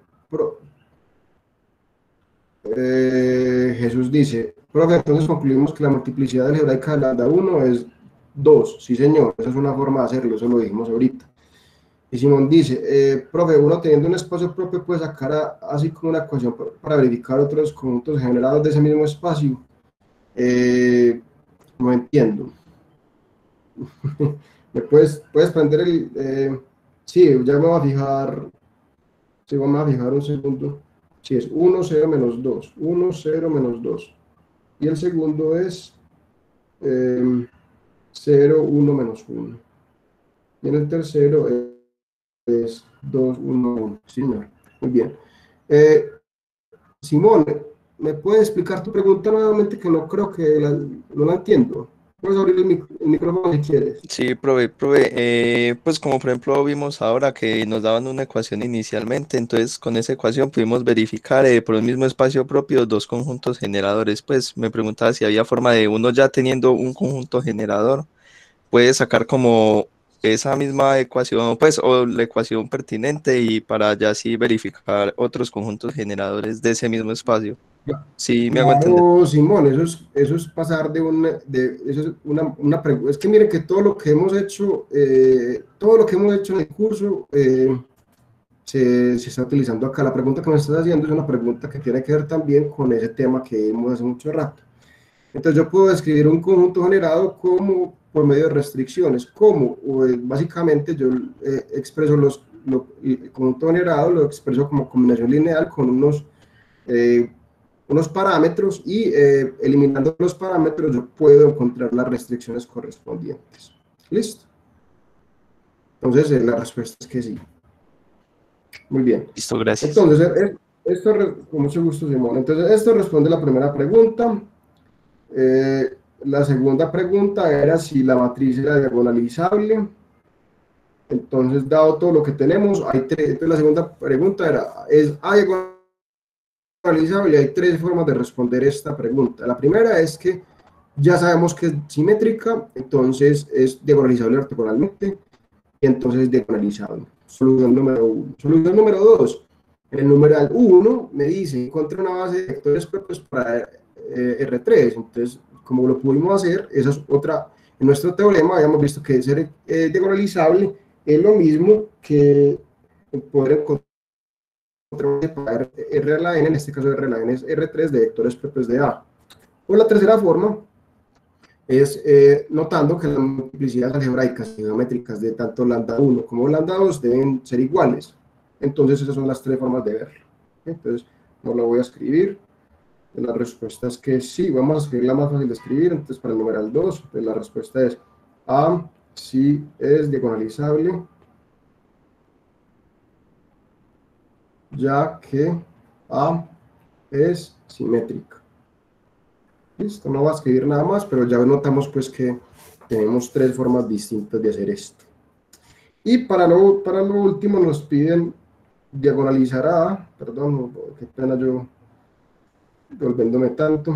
Jesús dice, profe, entonces concluimos que la multiplicidad algebraica de lambda 1 es 2. Sí, señor, esa es una forma de hacerlo, eso lo dijimos ahorita. Y Simón dice, profe, uno teniendo un espacio propio puede sacar así como una ecuación para verificar otros conjuntos generados de ese mismo espacio. No entiendo. ¿Me puedes prender el...? Sí, ya me voy a fijar. Sí, vamos a fijar un segundo. Sí, es 1, 0, menos 2. 1, 0, menos 2. Y el segundo es 0, 1, menos 1. Y en el tercero es 2, 1, 1. Sí, señor. Muy bien. Simón, ¿me puedes explicar tu pregunta nuevamente? Que no creo que no la entiendo. Puedes abrir el micrófono si quieres. Sí, profe, pues como por ejemplo vimos ahora que nos daban una ecuación inicialmente, entonces con esa ecuación pudimos verificar por un mismo espacio propio dos conjuntos generadores. Pues me preguntaba si había forma de uno ya teniendo un conjunto generador, puede sacar como esa misma ecuación, pues, o la ecuación pertinente y para ya así verificar otros conjuntos generadores de ese mismo espacio. Sí, me hago entender. Claro, Simón, eso es pasar eso es una pregunta. Es que miren que todo lo que hemos hecho, en el curso, se está utilizando acá. La pregunta que me estás haciendo es una pregunta que tiene que ver también con ese tema que vimos hace mucho rato. Entonces yo puedo describir un conjunto generado como por medio de restricciones, como básicamente yo expreso el conjunto generado, lo expreso como combinación lineal con unos parámetros y eliminando los parámetros yo puedo encontrar las restricciones correspondientes. ¿Listo? Entonces la respuesta es que sí. Muy bien. Listo, gracias. Entonces, con mucho gusto, Simón. Entonces, esto responde a la primera pregunta. La segunda pregunta era si la matriz era diagonalizable. Entonces, dado todo lo que tenemos, hay tres. Entonces, la segunda pregunta era, ¿es A diagonalizable? Hay tres formas de responder esta pregunta. La primera es que ya sabemos que es simétrica, entonces es diagonalizable ortogonalmente, y entonces es diagonalizable. Solución número 1. Solución número 2. En el numeral 1 me dice, encontré una base de vectores propios para R3. Entonces, como lo pudimos hacer, esa es otra. En nuestro teorema habíamos visto que ser diagonalizable es lo mismo que poder encontrar R a la n, en este caso R a la n es R3 de vectores propios de A. O la tercera forma es notando que las multiplicidades algebraicas y geométricas de tanto lambda 1 como lambda 2 deben ser iguales. Entonces esas son las tres formas de verlo. Entonces no lo voy a escribir. La respuesta es que sí, vamos a escribirla más fácil de escribir. Entonces para el numeral 2, pues la respuesta es A sí es diagonalizable, ya que A es simétrica. Listo, no voy a escribir nada más, pero ya notamos pues que tenemos tres formas distintas de hacer esto. Y para lo último nos piden diagonalizar A, perdón, qué pena yo volviéndome tanto.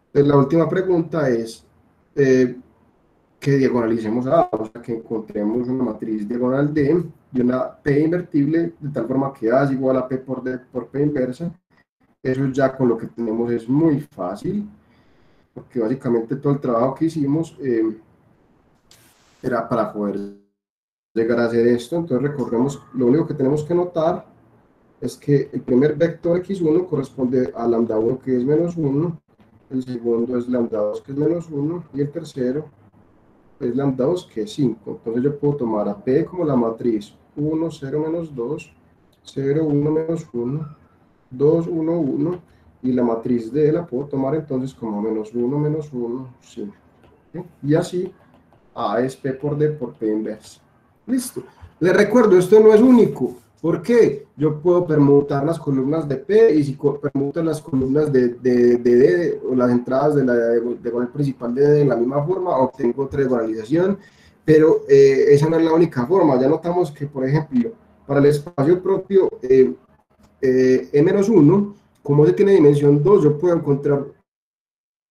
Entonces, la última pregunta es que diagonalicemos A, o sea, que encontremos una matriz diagonal D y una P invertible, de tal forma que A es igual a P por D por P inversa. Eso ya con lo que tenemos es muy fácil, porque básicamente todo el trabajo que hicimos era para poder llegar a hacer esto. Entonces recordemos, lo único que tenemos que notar es que el primer vector x1 corresponde a lambda 1 que es menos 1, el segundo es lambda 2 que es menos 1 y el tercero es lambda 2 que es 5. Entonces yo puedo tomar a P como la matriz 1, 0, menos 2, 0, 1, menos 1, 2, 1, 1, y la matriz D la puedo tomar entonces como menos 1, menos 1, 5. ¿Sí? Y así A es P por D por P inversa. Listo. Les recuerdo, esto no es único. ¿Por qué? Yo puedo permutar las columnas de P y si permuto las columnas de D o las entradas de la diagonal principal de D de la misma forma, obtengo otra diagonalización, pero esa no es la única forma. Ya notamos que, por ejemplo, para el espacio propio E-1, como se tiene dimensión 2, yo puedo encontrar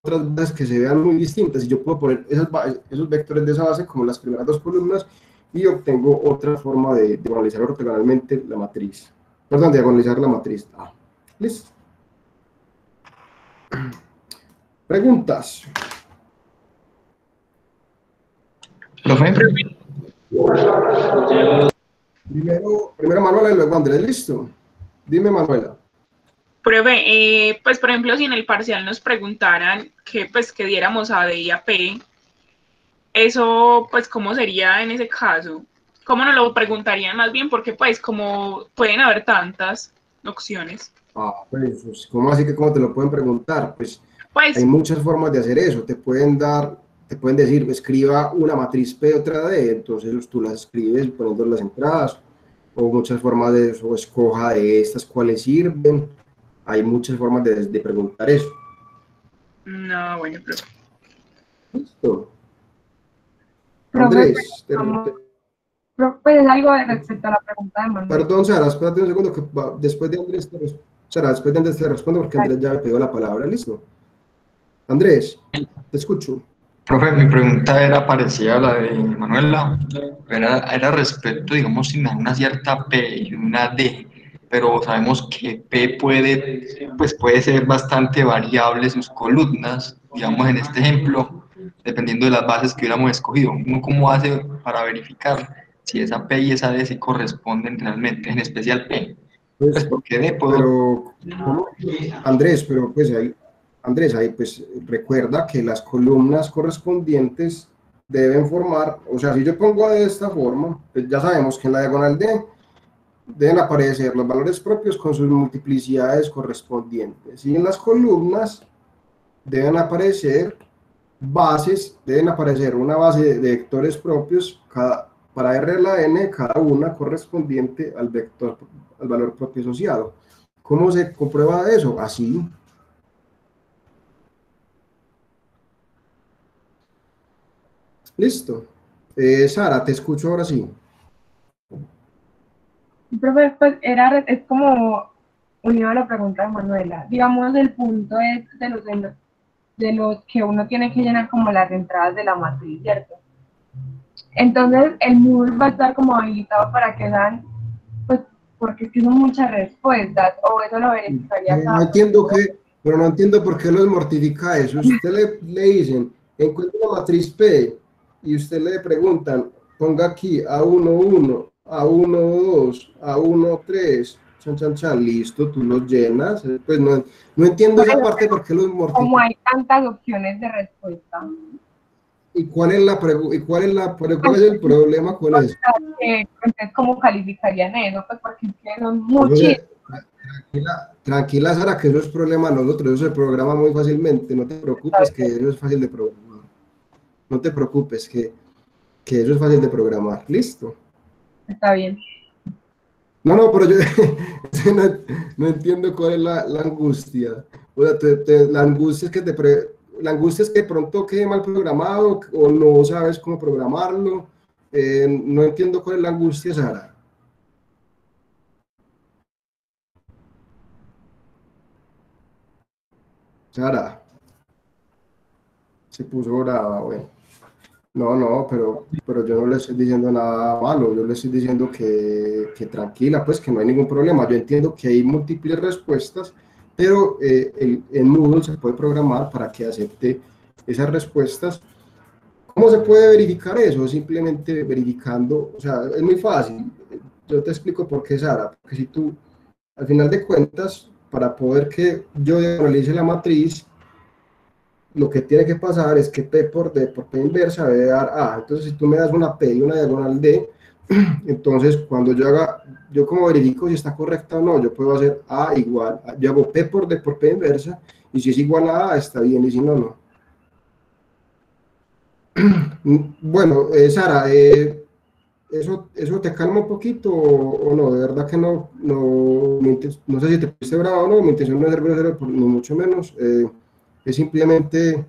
otras bases que se vean muy distintas, y yo puedo poner esos vectores de esa base como las primeras dos columnas, y obtengo otra forma de diagonalizar ortogonalmente la matriz. Perdón, diagonalizar la matriz A. ¿Listo? ¿Preguntas? Profe, Primero Manuela y luego Andrés, ¿listo? Dime, Manuela. Profe, pues por ejemplo, si en el parcial nos preguntaran que diéramos a D y a P, eso, pues, ¿cómo sería en ese caso? ¿Cómo nos lo preguntarían más bien? Porque, pues, como pueden haber tantas opciones. Pues, ¿cómo así que cómo te lo pueden preguntar? Pues, Pues, hay muchas formas de hacer eso. Te pueden decir, escriba una matriz P, otra D, entonces tú las escribes poniendo las entradas, o muchas formas de eso, o escoja de estas cuáles sirven. Hay muchas formas de preguntar eso. no, bueno, profe. ¿Listo? Profe, Andrés, profe, es algo respecto a la pregunta de Manuel. perdón, Sara, espérate un segundo, que después de Andrés Sara, después de Andrés te respondo porque Andrés ya me pidió la palabra, ¿listo? Andrés, te escucho. profe, mi pregunta era parecida a la de Manuela, era respecto, digamos, si me da una cierta P y una D, pero sabemos que P puede ser bastante variable sus columnas, digamos en este ejemplo, dependiendo de las bases que hubiéramos escogido. ¿Uno cómo hace para verificar si esa P y esa D se corresponden realmente, en especial P? Pues porque D puedo... Pero, ¿cómo? Andrés, pero pues Andrés, ahí pues recuerda que las columnas correspondientes deben formar, o sea, si yo pongo de esta forma, pues ya sabemos que en la diagonal D deben aparecer los valores propios con sus multiplicidades correspondientes, y en las columnas deben aparecer bases, deben aparecer una base de vectores propios, para R de la n, cada una correspondiente al vector, al valor propio asociado. ¿Cómo se comprueba eso? Así. Listo. Sara, te escucho ahora sí. Profe, pues es como unido a la pregunta de Manuela. Digamos, el punto es de los que uno tiene que llenar como las entradas de la matriz, ¿cierto? Entonces, el Moodle va a estar como habilitado para que dan, pues, porque es que son muchas respuestas, o eso lo verificaría No entiendo pero no entiendo por qué los mortifica eso. Usted le dicen, encuentre la matriz P, y usted le preguntan, ponga aquí A11, A12, A13, chan, chan, chan, listo, tú los llenas. Pues no entiendo esa parte por qué los mortifica. Como hay tantas opciones de respuesta. ¿Y cuál es cuál es el problema con eso? Entonces, ¿cómo calificarían eso? Pues porque es que son muchísimos. Tranquila, Sara, que eso es problema de nosotros, eso se programa muy fácilmente, no te preocupes que eso es fácil de programar. No te preocupes que eso es fácil de programar, ¿listo? Está bien. No, pero yo no entiendo cuál es la angustia. O sea, la angustia es la angustia es que de pronto quede mal programado o no sabes cómo programarlo. No entiendo cuál es la angustia, Sara. Sara, se puso brava, bueno. No, pero yo no le estoy diciendo nada malo, yo le estoy diciendo que tranquila, pues que no hay ningún problema. Yo entiendo que hay múltiples respuestas, pero el Moodle se puede programar para que acepte esas respuestas. ¿Cómo se puede verificar eso? Simplemente verificando, o sea, es muy fácil. Yo te explico por qué, Sara, porque si tú, al final de cuentas, para poder que yo diagonalice la matriz, lo que tiene que pasar es que P por D por P inversa debe dar A. Entonces, si tú me das una P y una diagonal D, entonces cuando yo como verifico si está correcta o no, yo puedo hacer A igual, yo hago P por D por P inversa, y si es igual a A, está bien, y si no, no. Bueno, Sara, ¿eso te calma un poquito o no? De verdad que no sé si te pusiste bravo o no, mi intención no es ser grosero, ni mucho menos. Es simplemente...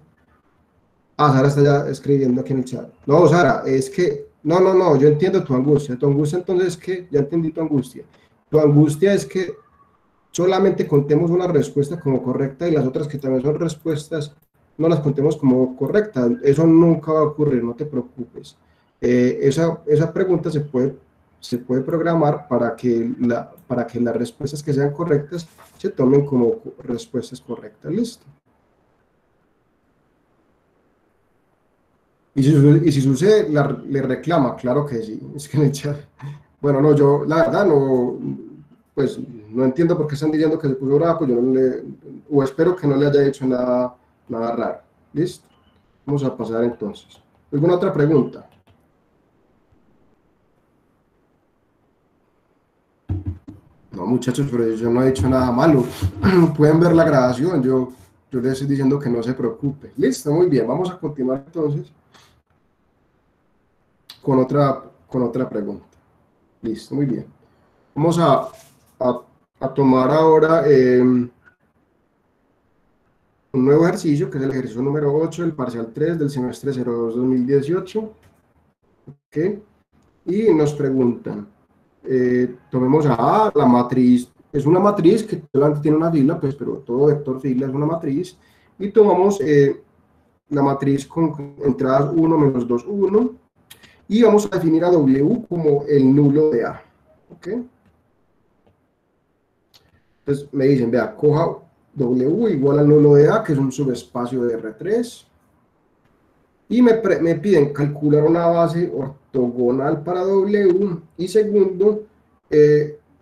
Sara está ya escribiendo aquí en el chat. No, Sara, es que... No, yo entiendo tu angustia. Tu angustia entonces es que... Ya entendí tu angustia. Tu angustia es que... solamente contemos una respuesta como correcta y las otras que también son respuestas, no las contemos. Eso es lo que te angustia. Entonces, ¿cómo se puede verificar eso? Simplemente verificando, o sea, es muy fácil. Yo te explico por qué, Sara, porque si tú, al final de cuentas, para poder que yo diagonalice la matriz, lo que tiene que pasar es que P por D por P inversa debe dar A. Entonces, si tú me das una P y una diagonal D, yo puedo hacer A igual, yo hago P por D por P inversa, y si es igual a A, está bien, y si no, no. no las contemos como correctas. Eso nunca va a ocurrir, no te preocupes. Esa pregunta se puede programar para que las respuestas que sean correctas se tomen como respuestas correctas. Listo. Y si sucede, le reclama, claro que sí. Es que en el chat, bueno, no, yo la verdad no, pues no entiendo por qué están diciendo que se puso bravo, pues yo no le, o espero que no le haya hecho nada raro. ¿Listo? Vamos a pasar entonces. ¿Alguna otra pregunta? No, muchachos, pero yo no he dicho nada malo. Pueden ver la grabación, yo les estoy diciendo que no se preocupe. Listo, muy bien, vamos a continuar entonces con otra pregunta. Listo, muy bien. Vamos a tomar ahora un nuevo ejercicio, que es el ejercicio número 8 del parcial 3 del semestre 02-2018. ¿Ok? Y nos preguntan, tomemos la matriz, es una matriz que solamente tiene una fila, pues, pero todo vector fila es una matriz, y tomamos la matriz con entradas 1, menos 2, 1, y vamos a definir a W como el nulo de A. ¿Ok? Entonces me dicen, vea, coja W igual al nulo de A, que es un subespacio de R3, y me piden calcular una base ortogonal para W, y segundo,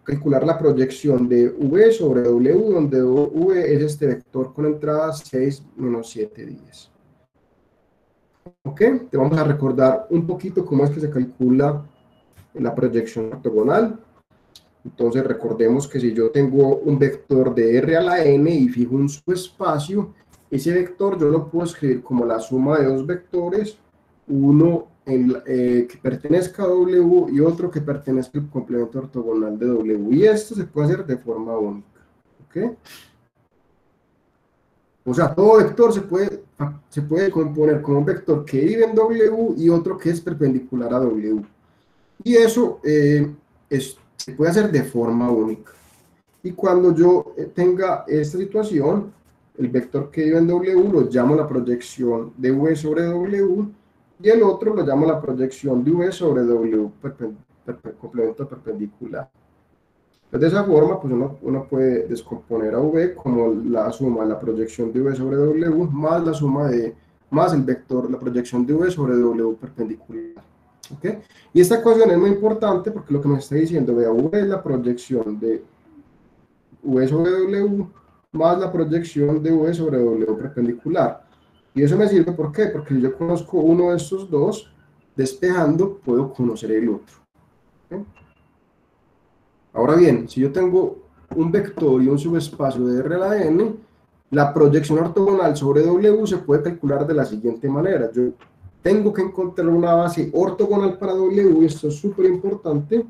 calcular la proyección de V sobre W, donde V es este vector con entradas 6, menos 7, 10. ¿Ok? Te vamos a recordar un poquito cómo es que se calcula la proyección ortogonal. Entonces recordemos que si yo tengo un vector de R a la N y fijo un subespacio, ese vector yo lo puedo escribir como la suma de dos vectores, uno que pertenezca a W y otro que pertenezca al complemento ortogonal de W. Y esto se puede hacer de forma única. ¿Ok? O sea, todo vector se puede componer como un vector que vive en W y otro que es perpendicular a W. Y eso se puede hacer de forma única. Y cuando yo tenga esta situación, el vector que vive en W lo llamo la proyección de V sobre W y el otro lo llamo la proyección de V sobre W, complemento perpendicular. Entonces, de esa forma, pues uno puede descomponer a V como la suma de la proyección de V sobre W más la suma más el vector, la proyección de V sobre W perpendicular. ¿Okay? Y esta ecuación es muy importante porque lo que me está diciendo, vea, V es la proyección de V sobre W más la proyección de V sobre W perpendicular. Y eso me sirve, ¿por qué? Porque si yo conozco uno de estos dos, despejando, puedo conocer el otro. ¿Okay? Ahora bien, si yo tengo un vector y un subespacio de R a la N, la proyección ortogonal sobre W se puede calcular de la siguiente manera. Yo tengo que encontrar una base ortogonal para W, y esto es súper importante.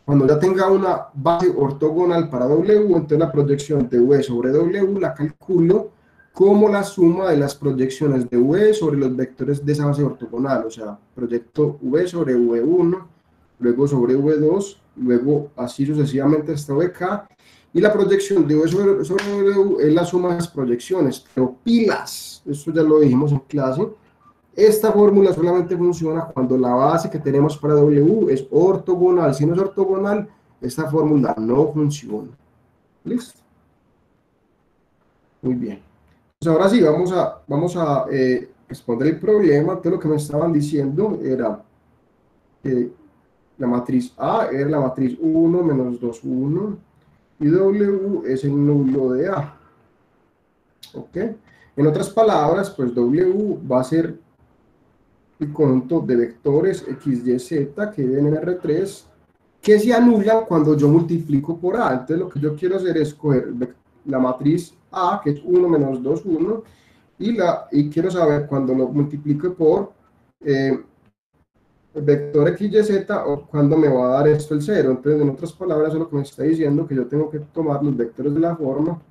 Cuando ya tenga una base ortogonal para W, entonces la proyección de V sobre W la calculo como la suma de las proyecciones de V sobre los vectores de esa base ortogonal. O sea, proyecto V sobre V1, luego sobre V2, luego así sucesivamente hasta VK, y la proyección de V sobre W es la suma de las proyecciones, pero pilas, esto ya lo dijimos en clase. Esta fórmula solamente funciona cuando la base que tenemos para W es ortogonal. Si no es ortogonal, esta fórmula no funciona. ¿Listo? Muy bien. Pues ahora sí, vamos a responder el problema. Entonces lo que me estaban diciendo era que la matriz A era la matriz 1, menos 2, 1, y W es el nulo de A. ¿Ok? En otras palabras, pues W va a ser el conjunto de vectores X, Y, Z que viven en R3 que se anulan cuando yo multiplico por A. Entonces lo que yo quiero hacer es coger la matriz A, que es 1, menos 2, 1, y quiero saber cuando lo multiplique por el vector X, Y, Z, o cuando me va a dar esto el 0. Entonces, en otras palabras, es lo que me está diciendo que yo tengo que tomar los vectores de la forma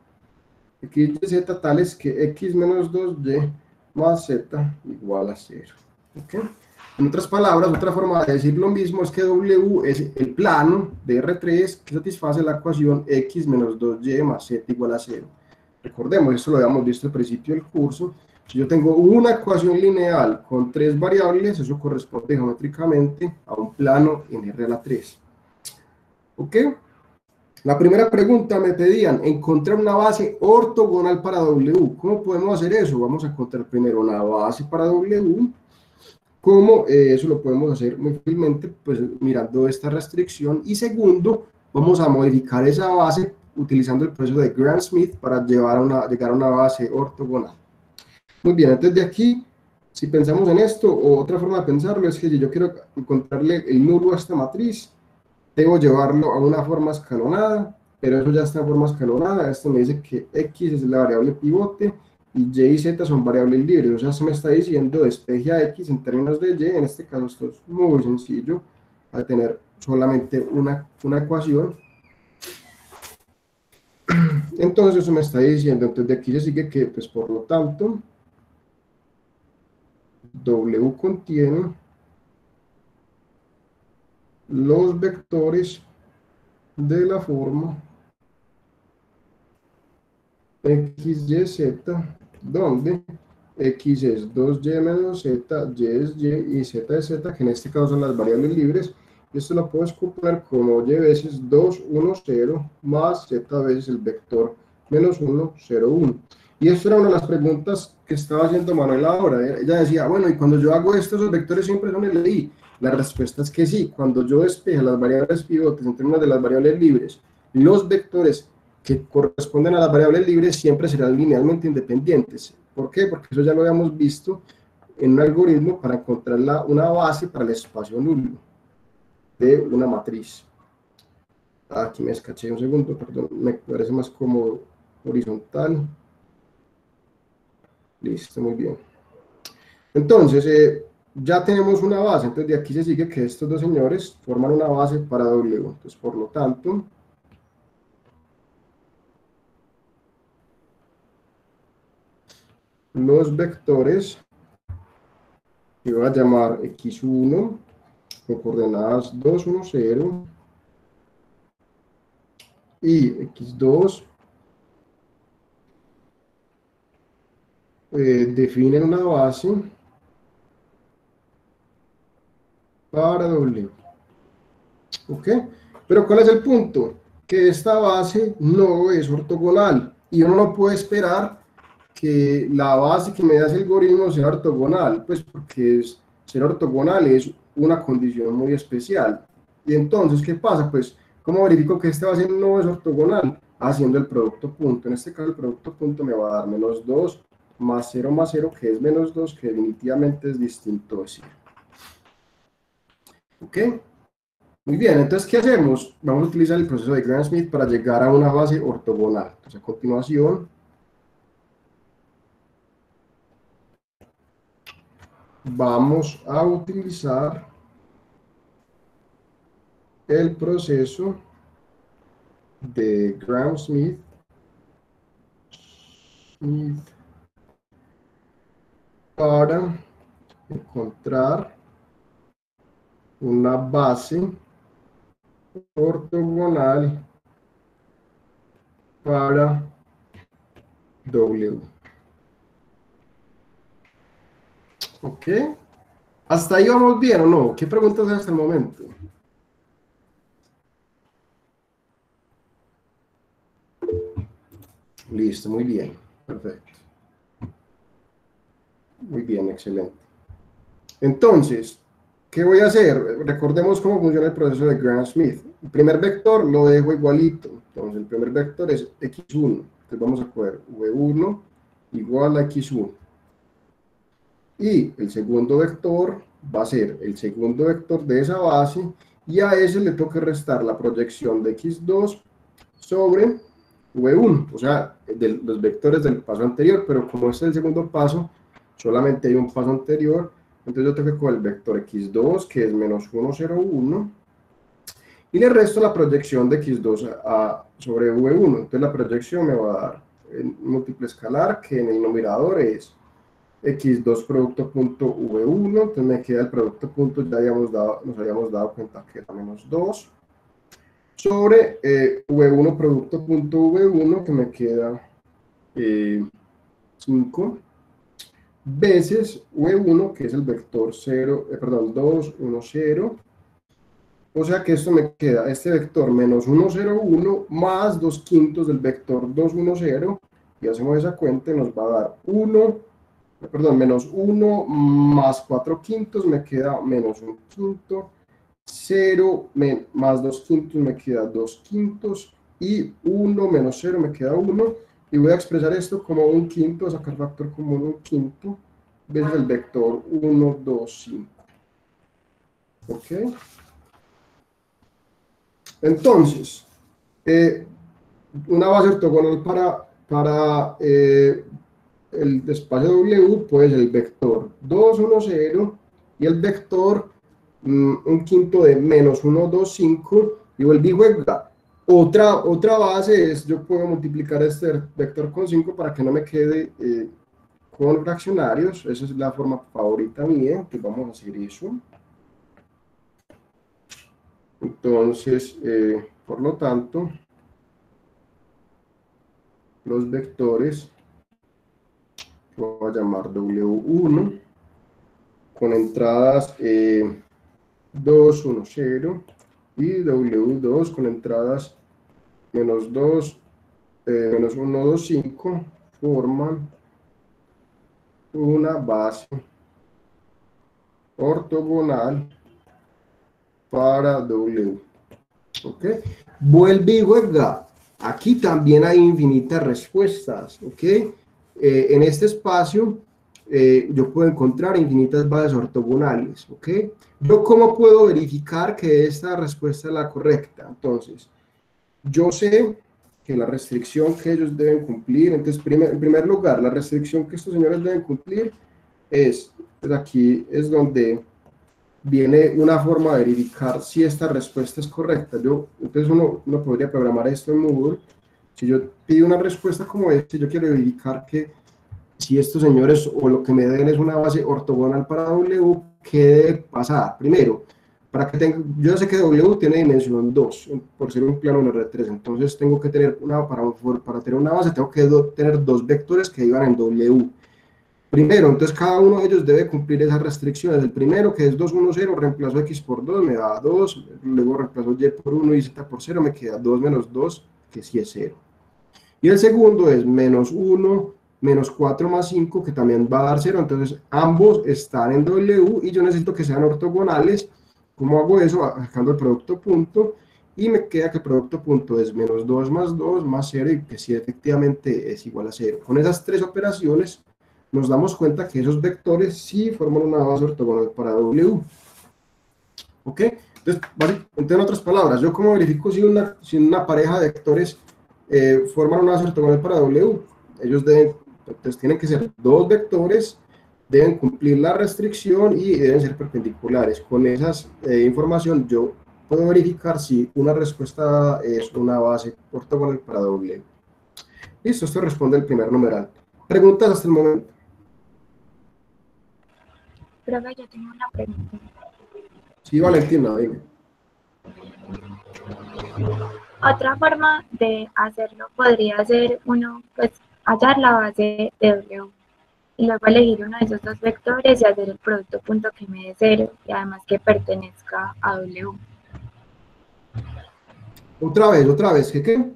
X, Y, Z tales que X menos 2Y más Z igual a 0. ¿Okay? En otras palabras, otra forma de decir lo mismo es que W es el plano de R3 que satisface la ecuación X menos 2Y más Z igual a 0. Recordemos, esto lo habíamos visto al principio del curso, Si yo tengo una ecuación lineal con 3 variables, eso corresponde geométricamente a un plano en R a la 3. ¿Ok? La primera pregunta me pedían, encontrar una base ortogonal para W. ¿Cómo podemos hacer eso? Vamos a encontrar primero una base para W. ¿Cómo? Eso lo podemos hacer muy fácilmente, pues mirando esta restricción. Y segundo, vamos a modificar esa base utilizando el proceso de Gram-Schmidt para llegar a una base ortogonal. Muy bien, entonces de aquí, si pensamos en esto, o otra forma de pensarlo es que si yo quiero encontrarle el nulo a esta matriz, debo llevarlo a una forma escalonada, pero eso ya está en forma escalonada. Esto me dice que X es la variable pivote y Y y Z son variables libres. O sea, se me está diciendo despeje a X en términos de Y. En este caso esto es muy sencillo, al tener solamente una ecuación. Entonces eso me está diciendo, entonces de aquí se sigue que, pues por lo tanto, W contiene los vectores de la forma X, Y, Z, donde X es 2Y menos Z, Y es Y y Z es Z, que en este caso son las variables libres. Esto lo puedo escoger como Y veces 2, 1, 0, más Z veces el vector menos 1, 0, 1. Y esto era una de las preguntas que estaba haciendo Manuela ahora. Ella decía, bueno, y cuando yo hago esto, ¿los vectores siempre son LI? La respuesta es que sí. Cuando yo despejo las variables pivotes en términos de las variables libres, los vectores que corresponden a las variables libres siempre serán linealmente independientes. ¿Por qué? Porque eso ya lo habíamos visto en un algoritmo para encontrar una base para el espacio nulo de una matriz. Aquí me escaché un segundo, perdón, me parece más como horizontal. Listo, muy bien. Entonces, ya tenemos una base, entonces de aquí se sigue que estos dos señores forman una base para W. Entonces, por lo tanto, los vectores que voy a llamar x1 con coordenadas 2, 1, 0 y x2 definen una base para W. ¿Ok? Pero ¿cuál es el punto? Que esta base no es ortogonal y uno no puede esperar que la base que me da ese algoritmo sea ortogonal, pues porque ser ortogonal es una condición muy especial. Y entonces, ¿qué pasa? Pues, ¿cómo verifico que esta base no es ortogonal? Haciendo el producto punto. En este caso, el producto punto me va a dar menos 2 más 0, que es menos 2, que definitivamente es distinto de 0. ¿Ok? Muy bien, entonces, ¿qué hacemos? Vamos a utilizar el proceso de Gram-Schmidt para llegar a una base ortogonal. Entonces, a continuación, vamos a utilizar el proceso de Gram-Schmidt para encontrar una base ortogonal para W. ¿Ok? ¿Hasta ahí vamos bien o no? ¿Qué preguntas hay hasta el momento? Listo, muy bien. Perfecto. Muy bien, excelente. Entonces, ¿qué voy a hacer? Recordemos cómo funciona el proceso de Gram-Schmidt. El primer vector lo dejo igualito. Entonces, el primer vector es x1. Entonces, vamos a coger v1 igual a x1. Y el segundo vector va a ser el segundo vector de esa base, y a ese le tengo que restar la proyección de x2 sobre v1, o sea, de los vectores del paso anterior, pero como este es el segundo paso, solamente hay un paso anterior, entonces yo tengo que coger el vector x2, que es menos 1, 0, 1, y le resto la proyección de x2 sobre v1, entonces la proyección me va a dar un múltiplo escalar, que en el numerador es x2 producto punto v1, entonces me queda el producto punto, ya nos habíamos dado cuenta que era menos 2, sobre v1 producto punto v1, que me queda 5, veces V1, que es el vector 0, perdón, 2, 1, 0. O sea que esto me queda, este vector menos 1, 0, 1, más 2 quintos del vector 2, 1, 0. Y hacemos esa cuenta y nos va a dar 1, perdón, menos 1 más 4 quintos, me queda menos 1 quinto. 0 más 2 quintos me queda 2 quintos. Y 1 menos 0 me queda 1. Y voy a expresar esto como 1 quinto, sacar factor común 1 quinto, veces el vector 1, 2, 5. ¿Ok? Entonces, una base ortogonal para el espacio W, pues el vector 2, 1, 0 y el vector 1 quinto de menos 1, 2, 5, y vuelve y juega. Otra base es, yo puedo multiplicar este vector con 5 para que no me quede con fraccionarios. Esa es la forma favorita mía, que vamos a hacer eso. Entonces, por lo tanto, los vectores, lo voy a llamar W1, con entradas 2, 1, 0, y W2 con entradas menos 2, menos 1, 2, 5, forman una base ortogonal para W. ¿Ok? Vuelve y juega. Aquí también hay infinitas respuestas. ¿Ok? En este espacio yo puedo encontrar infinitas bases ortogonales. ¿Ok? ¿Yo cómo puedo verificar que esta respuesta es la correcta? Entonces, yo sé que la restricción que ellos deben cumplir, entonces, en primer lugar, la restricción que estos señores deben cumplir es, pues aquí es donde viene una forma de verificar si esta respuesta es correcta. Entonces uno podría programar esto en Moodle. Si yo pido una respuesta como esta, yo quiero verificar que si estos señores o lo que me den es una base ortogonal para W, ¿qué debe pasar? Primero, yo sé que W tiene dimensión 2, por ser un plano en R3, entonces tengo que tener para tener una base, tengo que tener dos vectores que iban en W. Primero, entonces cada uno de ellos debe cumplir esas restricciones. El primero, que es 2, 1, 0, reemplazo x por 2, me da 2, luego reemplazo y por 1 y z por 0, me queda 2 menos 2, que sí es 0. Y el segundo es menos 1, menos 4 más 5, que también va a dar 0, entonces ambos están en W y yo necesito que sean ortogonales. ¿Cómo hago eso? Sacando el producto punto, y me queda que el producto punto es menos 2 más 0, y que sí efectivamente es igual a 0. Con esas tres operaciones nos damos cuenta que esos vectores sí forman una base ortogonal para W. ¿Ok? Entonces, en otras palabras, ¿yo cómo verifico si una pareja de vectores forman una base ortogonal para W? Entonces tienen que ser dos vectores, deben cumplir la restricción y deben ser perpendiculares. Con esa información yo puedo verificar si una respuesta es una base ortogonal para W. Listo, esto responde el primer numeral. ¿Preguntas hasta el momento? Profe, yo tengo una pregunta. Sí, Valentina, dime. Otra forma de hacerlo podría ser uno, pues, hallar la base de W y luego elegir uno de esos dos vectores y hacer el producto punto que me dé 0 y además que pertenezca a W. Otra vez, ¿qué?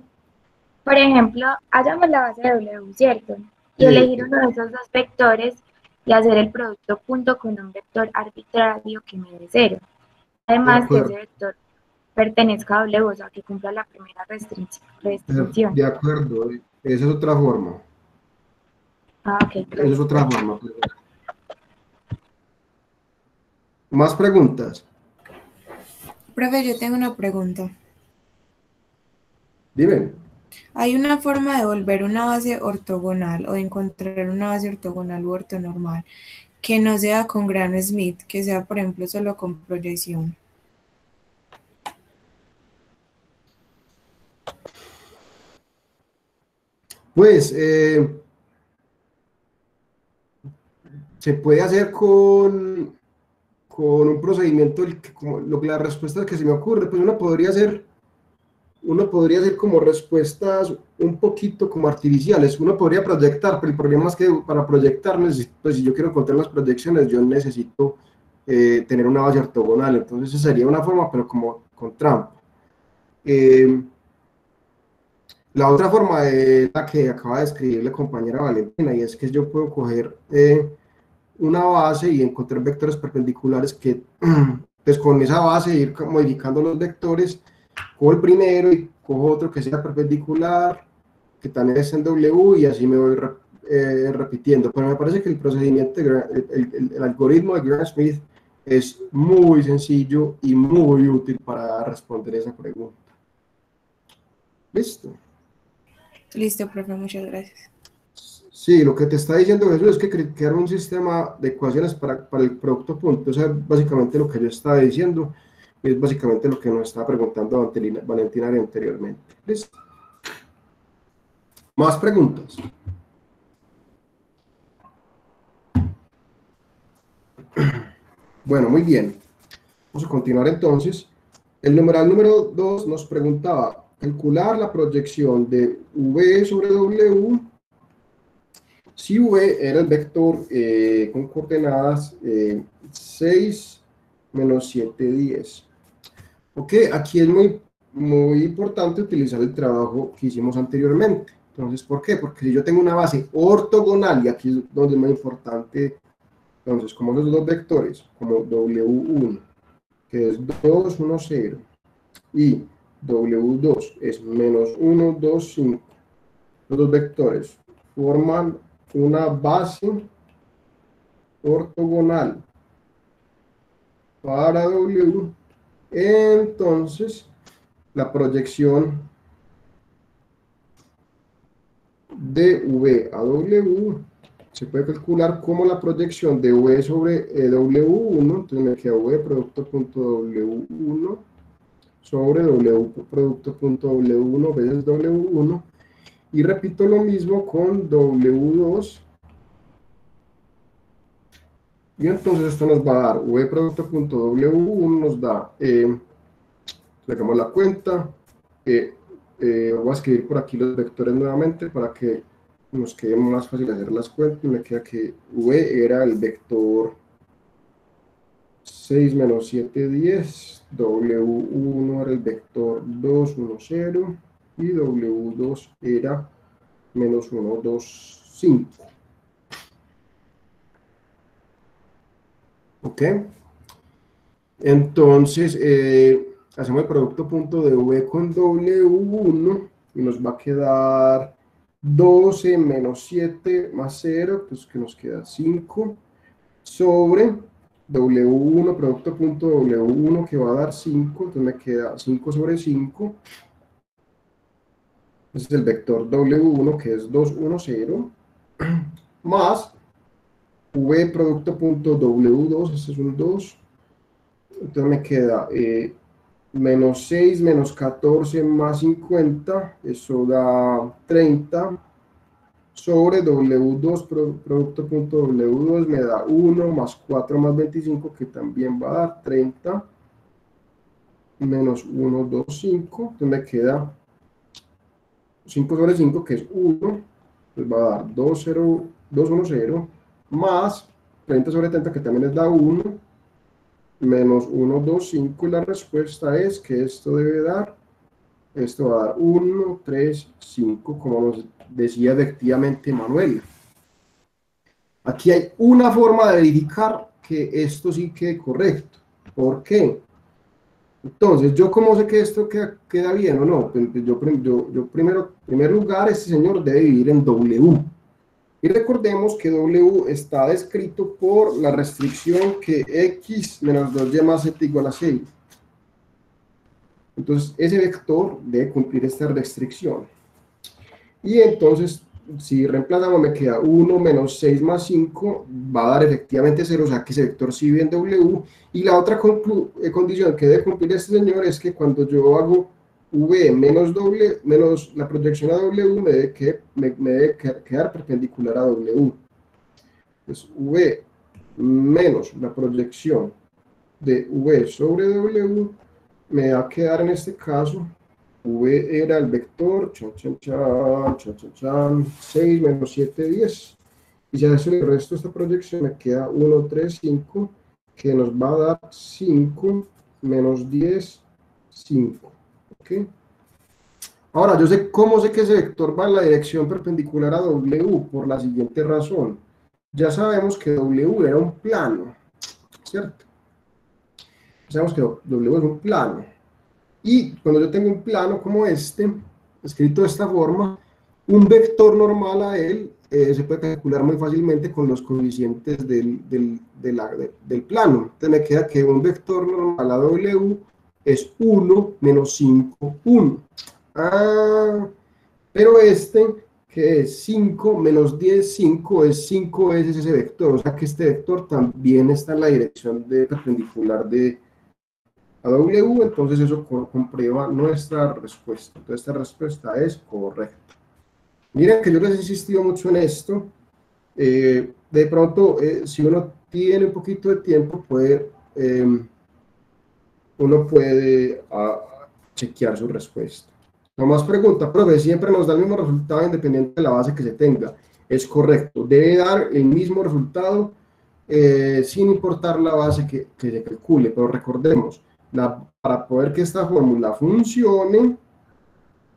Por ejemplo, hallamos la base de W, ¿cierto? Y Sí. elegir uno de esos dos vectores y hacer el producto punto con un vector arbitrario que me dé 0. Además que ese vector pertenezca a W, o sea, que cumpla la primera restricción. De acuerdo, esa es otra forma. Ah, ok. Esa es otra forma. ¿Más preguntas? Profe, yo tengo una pregunta. Dime. ¿Hay una forma de volver una base ortogonal o de encontrar una base ortogonal u ortonormal que no sea con Gram-Schmidt, que sea, por ejemplo, solo con proyección? Pues se puede hacer con un procedimiento, como la respuesta que se me ocurre, pues uno podría hacer uno podría hacer como respuestas un poquito como artificiales. Uno podría proyectar, pero el problema es que para proyectar, pues si yo quiero encontrar las proyecciones, yo necesito tener una base ortogonal. Entonces esa sería una forma, pero como con trampa. La otra forma es la que acaba de escribir la compañera Valentina, y es que yo puedo coger una base y encontrar vectores perpendiculares que, pues con esa base, ir modificando los vectores, cojo el primero y cojo otro que sea perpendicular, que también es en W, y así me voy repitiendo. Pero me parece que el procedimiento, el algoritmo de Gram-Schmidt es muy sencillo y muy útil para responder esa pregunta. ¿Listo? Listo, profe, muchas gracias. Sí, lo que te está diciendo Jesús es que crear un sistema de ecuaciones para el producto punto. Eso es básicamente lo que yo estaba diciendo, y es básicamente lo que nos estaba preguntando Valentina anteriormente. ¿Listo? ¿Más preguntas? Bueno, muy bien. Vamos a continuar entonces. El numeral número 2 nos preguntaba calcular la proyección de V sobre W si V era el vector con coordenadas 6, menos 7, 10. Ok, aquí es muy importante utilizar el trabajo que hicimos anteriormente. Entonces, ¿por qué? Porque si yo tengo una base ortogonal, y aquí es donde es muy importante, entonces, como los dos vectores, como W1, que es 2, 1, 0, y W2 es menos 1, 2, 5, los dos vectores forman una base ortogonal para W, entonces la proyección de V a W se puede calcular como la proyección de V sobre W1, entonces me queda V producto punto W1 sobre W producto punto W1 veces W1, y repito lo mismo con W2, y entonces esto nos va a dar V producto punto W1 nos da, sacamos la cuenta, voy a escribir por aquí los vectores nuevamente para que nos quede más fácil hacer las cuentas, y me queda que V era el vector 6, menos 7, 10, W1 era el vector 2, 1, 0, y W2 era menos 1, 2, 5. ¿Ok? Entonces, hacemos el producto punto de V con W1 y nos va a quedar 12 menos 7 más 0, pues que nos queda 5, sobre W1, producto punto W1 que va a dar 5, entonces me queda 5 sobre 5. Ese es el vector W1 que es 2, 1, 0, más V producto punto W2, este es un 2, entonces me queda menos 6 menos 14 más 50, eso da 30, sobre W2 producto punto W2 me da 1 más 4 más 25, que también va a dar 30, menos 1, 2, 5, entonces me queda 5 sobre 5, que es 1, pues va a dar 2, 0, 2, 1, 0, más 30 sobre 30, que también les da 1, menos 1, 2, 5, y la respuesta es que esto debe dar, esto va a dar 1, 3, 5, como nos decía efectivamente Manuel. Aquí hay una forma de verificar que esto sí quede correcto. ¿Por qué? Entonces, ¿yo cómo sé que esto queda bien o no? Pues yo primero, en primer lugar, este señor debe vivir en W. Y recordemos que W está descrito por la restricción que X menos 2Y más Z igual a 6. Entonces, ese vector debe cumplir esta restricción. Y entonces, si reemplazamos, me queda 1 menos 6 más 5, va a dar efectivamente 0, o sea que ese vector sí vive en W. Y la otra condición que debe cumplir este señor es que cuando yo hago V menos la proyección a W, me debe quedar perpendicular a W. Entonces, V menos la proyección de V sobre W me va a quedar en este caso V era el vector, 6 menos 7, 10. Y si a eso le resto esta proyección, me queda 1, 3, 5, que nos va a dar 5 menos 10, 5. ¿Ok? Ahora, yo sé cómo sé que ese vector va en la dirección perpendicular a W por la siguiente razón. Ya sabemos que W era un plano, ¿cierto? Sabemos que W es un plano. Y cuando yo tengo un plano como este, escrito de esta forma, un vector normal a él se puede calcular muy fácilmente con los coeficientes del plano. Entonces me queda que un vector normal a W es 1 menos 5, 1. Pero este, que es 5 menos 10, 5, es 5 veces ese vector. O sea que este vector también está en la dirección perpendicular a W, entonces eso comprueba nuestra respuesta. Entonces esta respuesta es correcta. Miren que yo les he insistido mucho en esto. De pronto, si uno tiene un poquito de tiempo, uno puede chequear su respuesta. Nomás pregunta, profe, siempre nos da el mismo resultado independiente de la base que se tenga. Es correcto, debe dar el mismo resultado sin importar la base que se calcule, pero recordemos, para poder que esta fórmula funcione,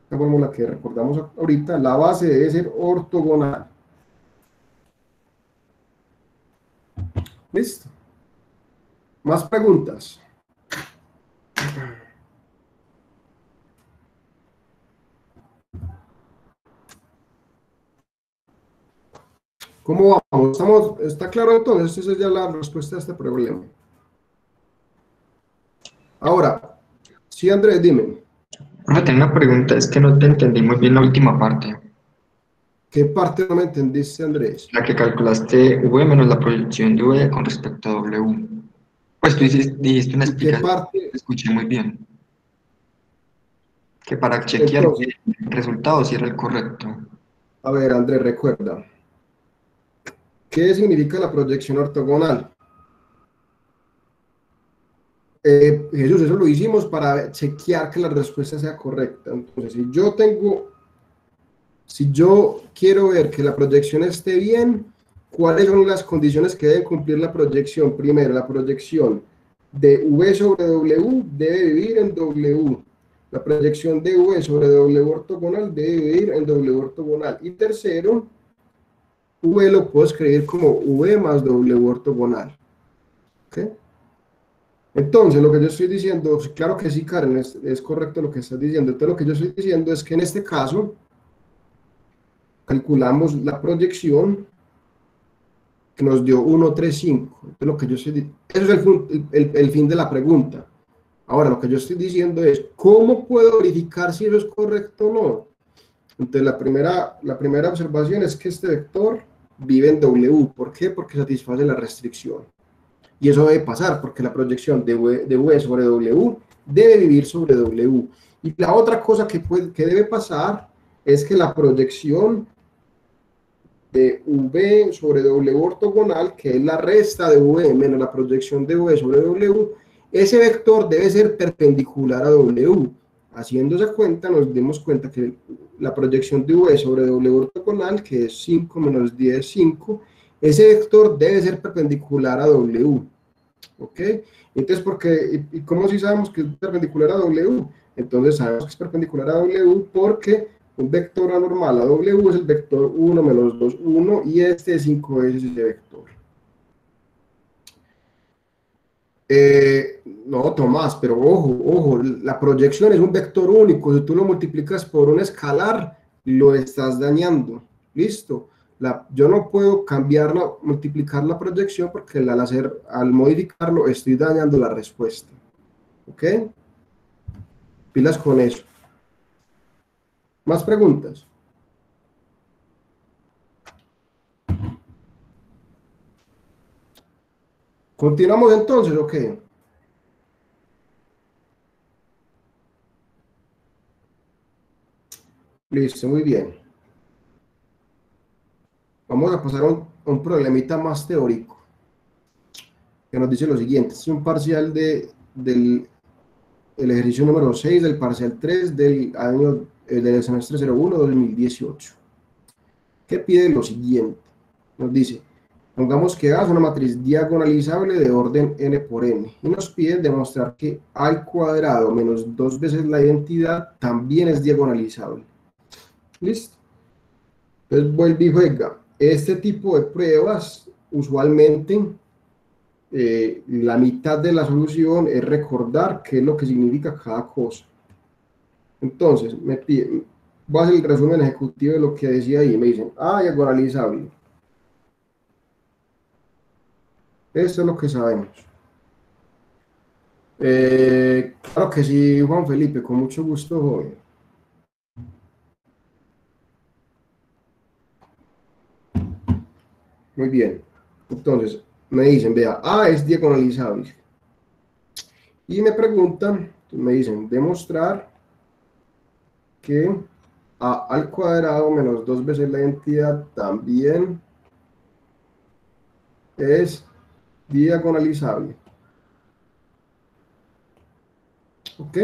la fórmula que recordamos ahorita, la base debe ser ortogonal. ¿Listo? ¿Más preguntas? ¿Cómo vamos? ¿Está claro entonces? Esa es ya la respuesta a este problema. Ahora, sí, Andrés, dime. Tengo una pregunta, es que no te entendí muy bien la última parte. ¿Qué parte no me entendiste, Andrés? La que calculaste V menos la proyección de V con respecto a W. Pues tú dijiste una ¿Y qué explicación, parte? escuché muy bien. Que para chequear Entonces, el resultado si era el correcto. a ver, Andrés, recuerda. ¿Qué significa la proyección ortogonal? Jesús, eso lo hicimos para chequear que la respuesta sea correcta. Entonces, si yo quiero ver que la proyección esté bien, ¿cuáles son las condiciones que debe cumplir la proyección? Primero, la proyección de V sobre W debe vivir en W. La proyección de V sobre W ortogonal debe vivir en W ortogonal. Y tercero, V lo puedo escribir como V más W ortogonal. ¿Ok? Entonces, lo que yo estoy diciendo, claro que sí, Karen, es correcto lo que estás diciendo. Entonces, lo que yo estoy diciendo es que en este caso, calculamos la proyección que nos dio 1, 3, 5. Entonces, lo que yo estoy, eso es el fin de la pregunta. Ahora, lo que yo estoy diciendo es, ¿cómo puedo verificar si eso es correcto o no? Entonces, la primera observación es que este vector vive en W. ¿Por qué? Porque satisface la restricción. Y eso debe pasar porque la proyección de V sobre W debe vivir sobre W. Y la otra cosa que debe pasar es que la proyección de V sobre W ortogonal, que es la resta de V menos la proyección de V sobre W, ese vector debe ser perpendicular a W. Haciendo esa cuenta, nos demos cuenta que la proyección de V sobre W ortogonal, que es 5 menos 10, 5, ese vector debe ser perpendicular a W. ¿Ok? Entonces, ¿y cómo si sabemos que es perpendicular a W? Entonces sabemos que es perpendicular a W porque un vector anormal a W es el vector 1 menos 2, 1, y este es 5 veces ese vector. No, Tomás, pero ojo, la proyección es un vector único. Si tú lo multiplicas por un escalar, lo estás dañando. ¿Listo? Yo no puedo multiplicar la proyección porque al modificarlo estoy dañando la respuesta. ¿Ok? Pilas con eso. ¿Más preguntas? ¿Continuamos entonces o qué? Listo, muy bien. Vamos a pasar a un problemita más teórico, que nos dice lo siguiente. Es un parcial del el ejercicio número 6 del parcial 3 del semestre 01-2018, que pide lo siguiente. Nos dice, pongamos que A es una matriz diagonalizable de orden n por n, y nos pide demostrar que A al cuadrado menos 2 veces la identidad también es diagonalizable. ¿Listo? Entonces vuelve y juega. Este tipo de pruebas, usualmente, la mitad de la solución es recordar qué es lo que significa cada cosa. Entonces, me pide, voy a hacer el resumen ejecutivo de lo que decía ahí. Me dicen, diagonalizable. Esto es lo que sabemos. Claro que sí, Juan Felipe, con mucho gusto, joven. Muy bien. Entonces, me dicen, vea, A es diagonalizable. Y me preguntan, me dicen, demostrar que A al cuadrado menos 2 veces la identidad también es diagonalizable. ¿Ok?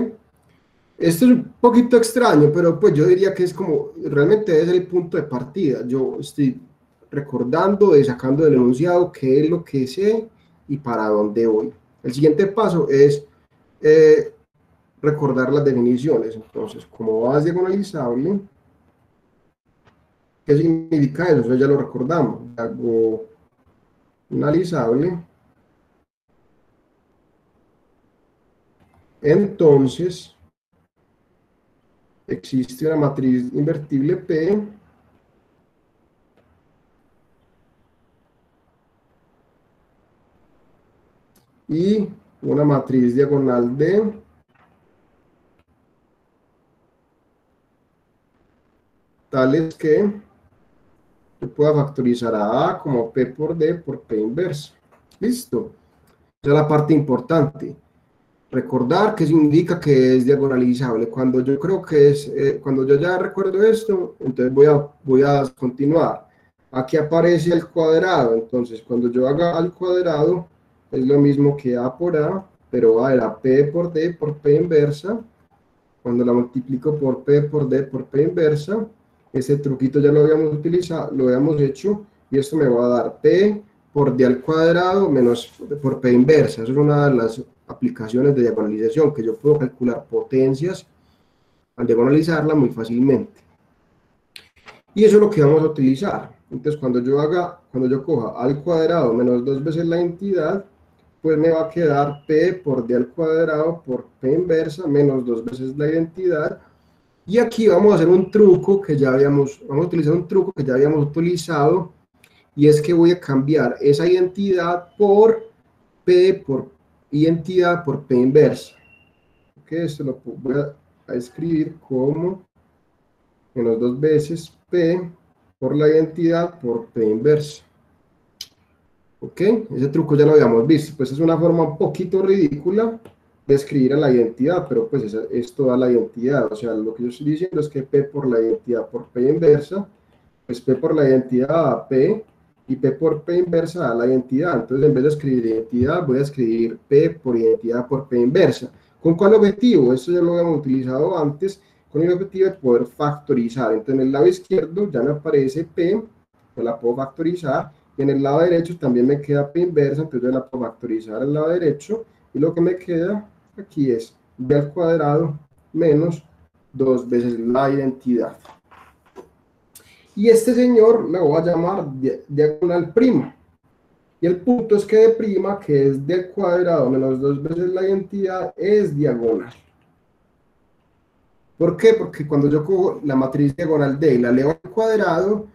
Esto es un poquito extraño, pero pues yo diría que es como, realmente es el punto de partida. Yo estoy recordando, sacando del enunciado qué es lo que sé y para dónde voy. El siguiente paso es recordar las definiciones. Entonces, como A es diagonalizable, ¿qué significa eso? Eso ya lo recordamos. Diagonalizable. Entonces, existe una matriz invertible P y una matriz diagonal D tales que yo pueda factorizar a como P por D por P inversa. Listo. Esa es la parte importante. Recordar qué significa que es diagonalizable. Cuando yo creo que es, cuando yo ya recuerdo esto, entonces voy a continuar. Aquí aparece el cuadrado, entonces cuando yo haga al cuadrado, es lo mismo que A por A, pero A era P por D por P inversa. Cuando la multiplico por P por D por P inversa, ese truquito ya lo habíamos utilizado, lo habíamos hecho, y esto me va a dar P por D al cuadrado menos por P inversa. Eso es una de las aplicaciones de diagonalización, que yo puedo calcular potencias al diagonalizarla muy fácilmente. Y eso es lo que vamos a utilizar. Entonces, cuando yo coja al cuadrado menos 2 veces la entidad, pues me va a quedar P por D al cuadrado por P inversa menos 2 veces la identidad. Y aquí vamos a hacer un truco que ya vamos a utilizar un truco que ya habíamos utilizado, y es que voy a cambiar esa identidad por P por identidad por P inversa. Ok, esto lo voy a escribir como menos 2 veces P por la identidad por P inversa. Ok, ese truco ya lo habíamos visto, pues es una forma un poquito ridícula de escribir a la identidad, pero pues es toda la identidad. O sea, lo que yo estoy diciendo es que P por la identidad por P inversa, pues P por la identidad a P, y P por P inversa a la identidad. Entonces, en vez de escribir identidad, voy a escribir P por identidad por P inversa. ¿Con cuál objetivo? Esto ya lo habíamos utilizado antes, con el objetivo de poder factorizar. Entonces, en el lado izquierdo ya me aparece P, yo la puedo factorizar, y en el lado derecho también me queda P inversa, entonces yo la puedo factorizar al lado derecho, y lo que me queda aquí es B al cuadrado menos 2 veces la identidad. Y este señor le voy a llamar diagonal prima. Y el punto es que de prima, que es D al cuadrado menos 2 veces la identidad, es diagonal. ¿Por qué? Porque cuando yo cojo la matriz diagonal D y la elevo al cuadrado,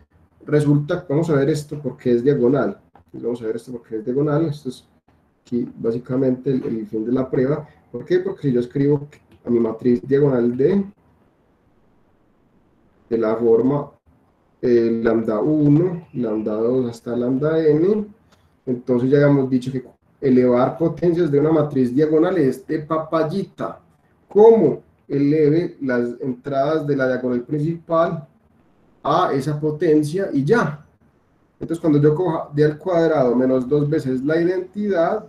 resulta, vamos a ver esto porque es diagonal. Vamos a ver esto porque es diagonal. Esto es aquí básicamente el fin de la prueba. ¿Por qué? Porque si yo escribo a mi matriz diagonal D de la forma lambda 1, lambda 2 hasta lambda n, entonces ya habíamos dicho que elevar potencias de una matriz diagonal es de papayita. ¿Cómo? Eleve las entradas de la diagonal principal a esa potencia y ya. Entonces cuando yo coja D al cuadrado menos 2 veces la identidad,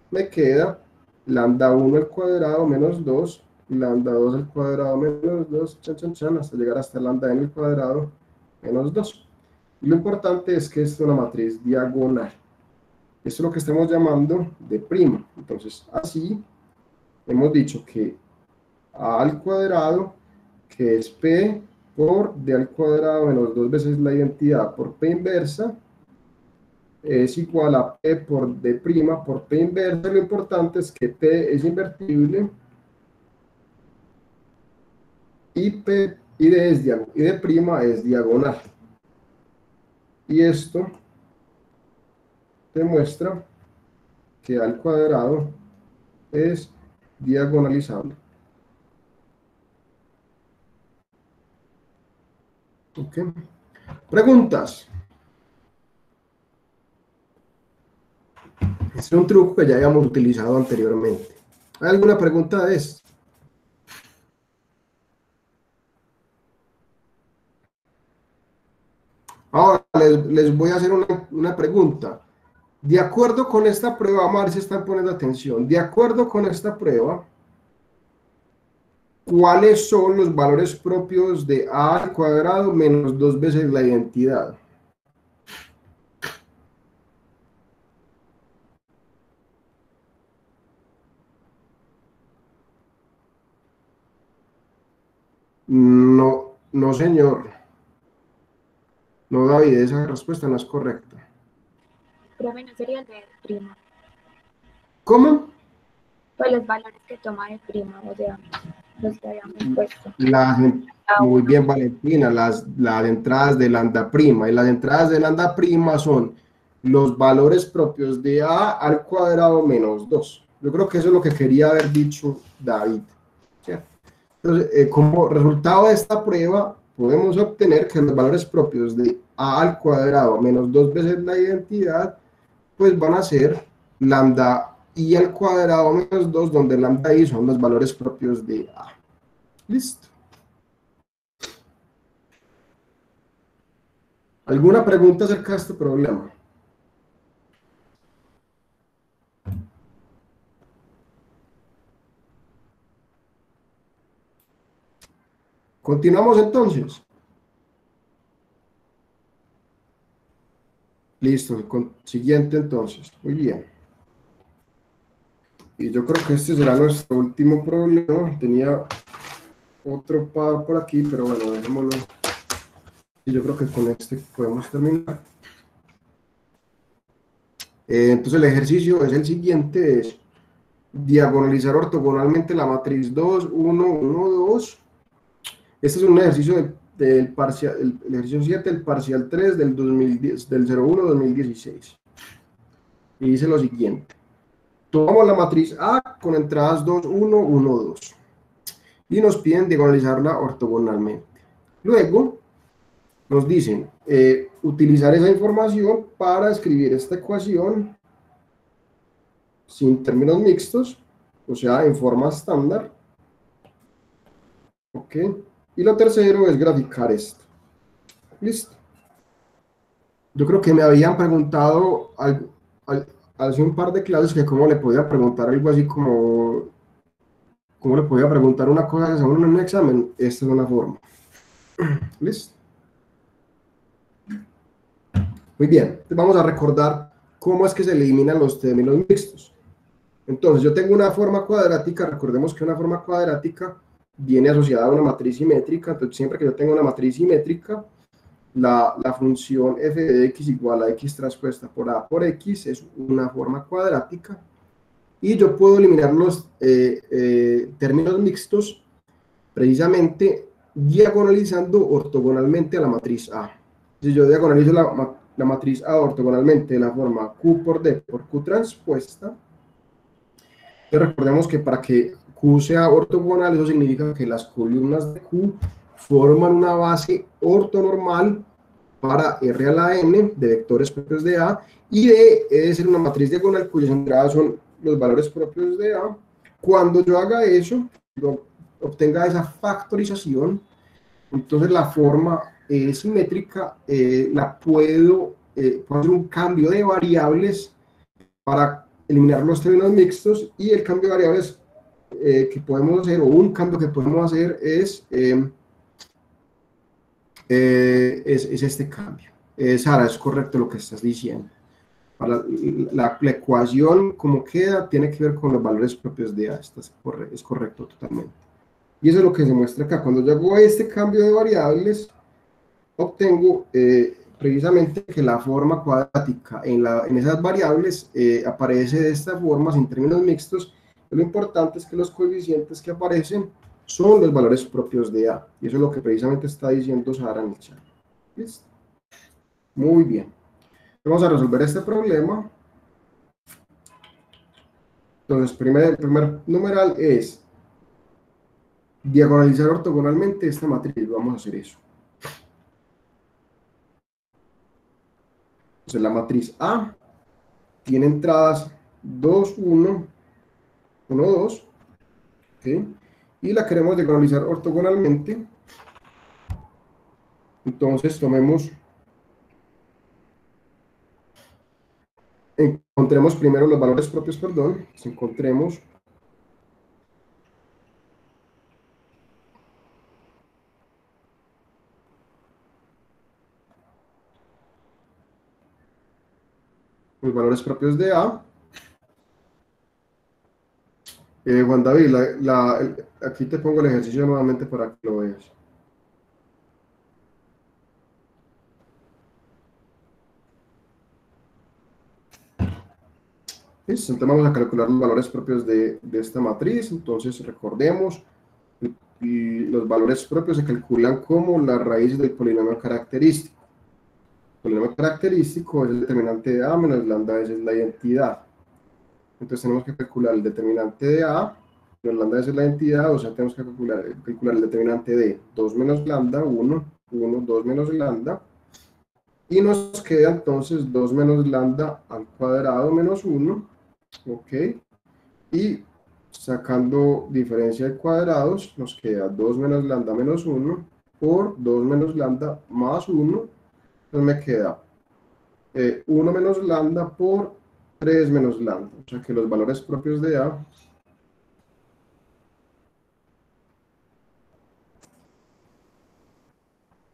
me queda lambda 1 al cuadrado menos 2, lambda 2 al cuadrado menos 2, chan, chan, chan, hasta llegar hasta lambda n al cuadrado menos 2. Y lo importante es que esto es una matriz diagonal. Esto es lo que estamos llamando de prima. Entonces, así hemos dicho que a al cuadrado, que es p por d al cuadrado menos 2 veces la identidad por p inversa, es igual a p por d' por p inversa. Lo importante es que p es invertible y p y d' es diagonal. Y esto demuestra que al cuadrado es diagonalizable. ¿Ok? Preguntas. Este es un truco que ya habíamos utilizado anteriormente. ¿Hay alguna pregunta de esto? Ahora les voy a hacer una pregunta. De acuerdo con esta prueba, vamos a ver si están poniendo atención. De acuerdo con esta prueba, ¿cuáles son los valores propios de a al cuadrado menos 2 veces la identidad? No, no señor. No, David, esa respuesta no es correcta. Profe, ¿no sería el de prima? ¿Cómo? Pues los valores que toma de prima, o sea, los que habíamos puesto. Muy bien, Valentina, las entradas de lambda prima. Y las entradas de lambda prima son los valores propios de a al cuadrado menos 2. Yo creo que eso es lo que quería haber dicho David. ¿Cierto? Entonces, como resultado de esta prueba, podemos obtener que los valores propios de a al cuadrado menos 2 veces la identidad, pues van a ser lambda i al cuadrado menos 2, donde lambda i son los valores propios de a. Listo. ¿Alguna pregunta acerca de este problema? Continuamos entonces. Listo, siguiente entonces. Muy bien. Y yo creo que este será nuestro último problema. Tenía otro par por aquí, pero bueno, dejémoslo. Y yo creo que con este podemos terminar. Entonces el ejercicio es el siguiente, es diagonalizar ortogonalmente la matriz 2, 1, 1, 2. Este es un ejercicio del parcial, el ejercicio 7, el parcial 3 del 2010, del 01-2016. Y dice lo siguiente. Tomamos la matriz A con entradas 2, 1, 1, 2. Y nos piden diagonalizarla ortogonalmente. Luego nos dicen utilizar esa información para escribir esta ecuación sin términos mixtos, o sea, en forma estándar. ¿Ok? Y lo tercero es graficar esto. Listo. Yo creo que me habían preguntado hace un par de clases que cómo le podía preguntar algo así como cómo le podía preguntar una cosa que se en un examen. Esta es una forma. Listo. Muy bien. Vamos a recordar cómo es que se eliminan los términos mixtos. Entonces, yo tengo una forma cuadrática. Recordemos que una forma cuadrática viene asociada a una matriz simétrica. Entonces, siempre que yo tenga una matriz simétrica, la función f de x igual a x transpuesta por a por x es una forma cuadrática. Y yo puedo eliminar los términos mixtos precisamente diagonalizando ortogonalmente a la matriz A. Si yo diagonalizo la matriz A ortogonalmente de la forma q por d por q transpuesta, recordemos que para que Q sea ortogonal, eso significa que las columnas de Q forman una base ortonormal para R a la n de vectores propios de A, y D debe ser una matriz diagonal cuyas entradas son los valores propios de A. Cuando yo haga eso, obtenga esa factorización, entonces la forma simétrica puedo hacer un cambio de variables para eliminar los términos mixtos, y el cambio de variables que podemos hacer, o un cambio que podemos hacer es este cambio. Sara, es correcto lo que estás diciendo. Para la ecuación como queda tiene que ver con los valores propios de A, es correcto totalmente. Y eso es lo que se muestra acá. Cuando yo hago este cambio de variables, obtengo precisamente que la forma cuadrática en esas variables aparece de esta forma, sin términos mixtos. Lo importante es que los coeficientes que aparecen son los valores propios de A. Y eso es lo que precisamente está diciendo Sara en el chat. ¿Listo? Muy bien. Vamos a resolver este problema. Entonces, el primer numeral es diagonalizar ortogonalmente esta matriz. Vamos a hacer eso. Entonces, la matriz A tiene entradas 2, 1, 1, 2. ¿Okay? Y la queremos diagonalizar ortogonalmente. Entonces, encontremos primero los valores propios, encontremos los valores propios de A. Juan David, aquí te pongo el ejercicio nuevamente para que lo veas. Listo, entonces vamos a calcular los valores propios de esta matriz. Entonces recordemos, los valores propios se calculan como la raíz del polinomio característico. El polinomio característico es el determinante de A menos lambda, esa es la identidad. Entonces tenemos que calcular el determinante de A, menos lambda, esa es la identidad, o sea, tenemos que calcular el determinante de 2 menos lambda, 1, 2 menos lambda, y nos queda entonces 2 menos lambda al cuadrado menos 1, ok, y sacando diferencia de cuadrados, nos queda 2 menos lambda menos 1 por 2 menos lambda más 1, entonces me queda 1 menos lambda por 3 menos lambda, o sea que los valores propios de A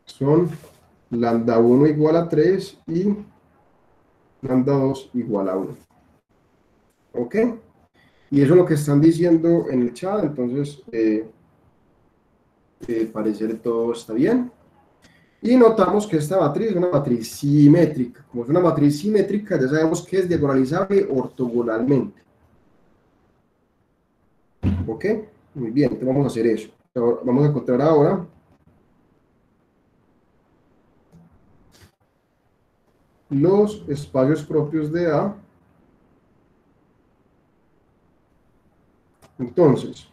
son lambda 1 igual a 3 y lambda 2 igual a 1. ¿Ok? Y eso es lo que están diciendo en el chat, entonces parecer todo está bien. Y notamos que esta matriz es una matriz simétrica. Como es una matriz simétrica, ya sabemos que es diagonalizable ortogonalmente. ¿Ok? Muy bien, entonces vamos a hacer eso. Vamos a encontrar ahora los espacios propios de A. Entonces,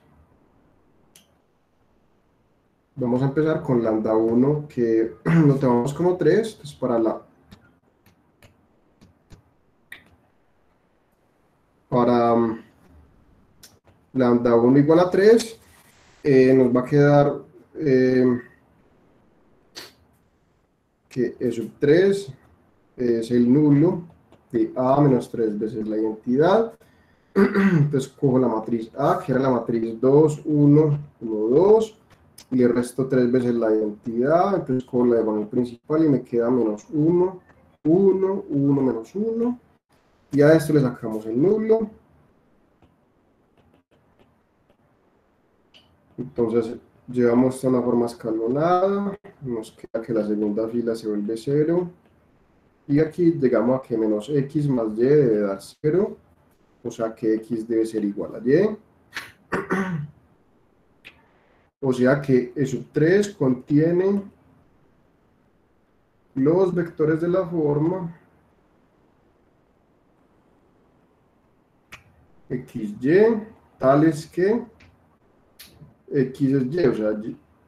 vamos a empezar con lambda 1, que lo tomamos como 3, entonces para lambda 1 igual a 3, nos va a quedar que E sub 3 es el nulo de A menos 3 veces la identidad. Entonces cojo la matriz A, que era la matriz 2, 1, 1, 2, y le resto 3 veces la identidad, entonces cojo la diagonal principal y me queda menos 1, 1, 1, menos 1, y a esto le sacamos el nulo. Entonces llevamos esta a una forma escalonada, nos queda que la segunda fila se vuelve 0, y aquí llegamos a que menos x más y debe dar 0, o sea que x debe ser igual a y. O sea que E sub 3 contiene los vectores de la forma xy, tales que x es y, o sea,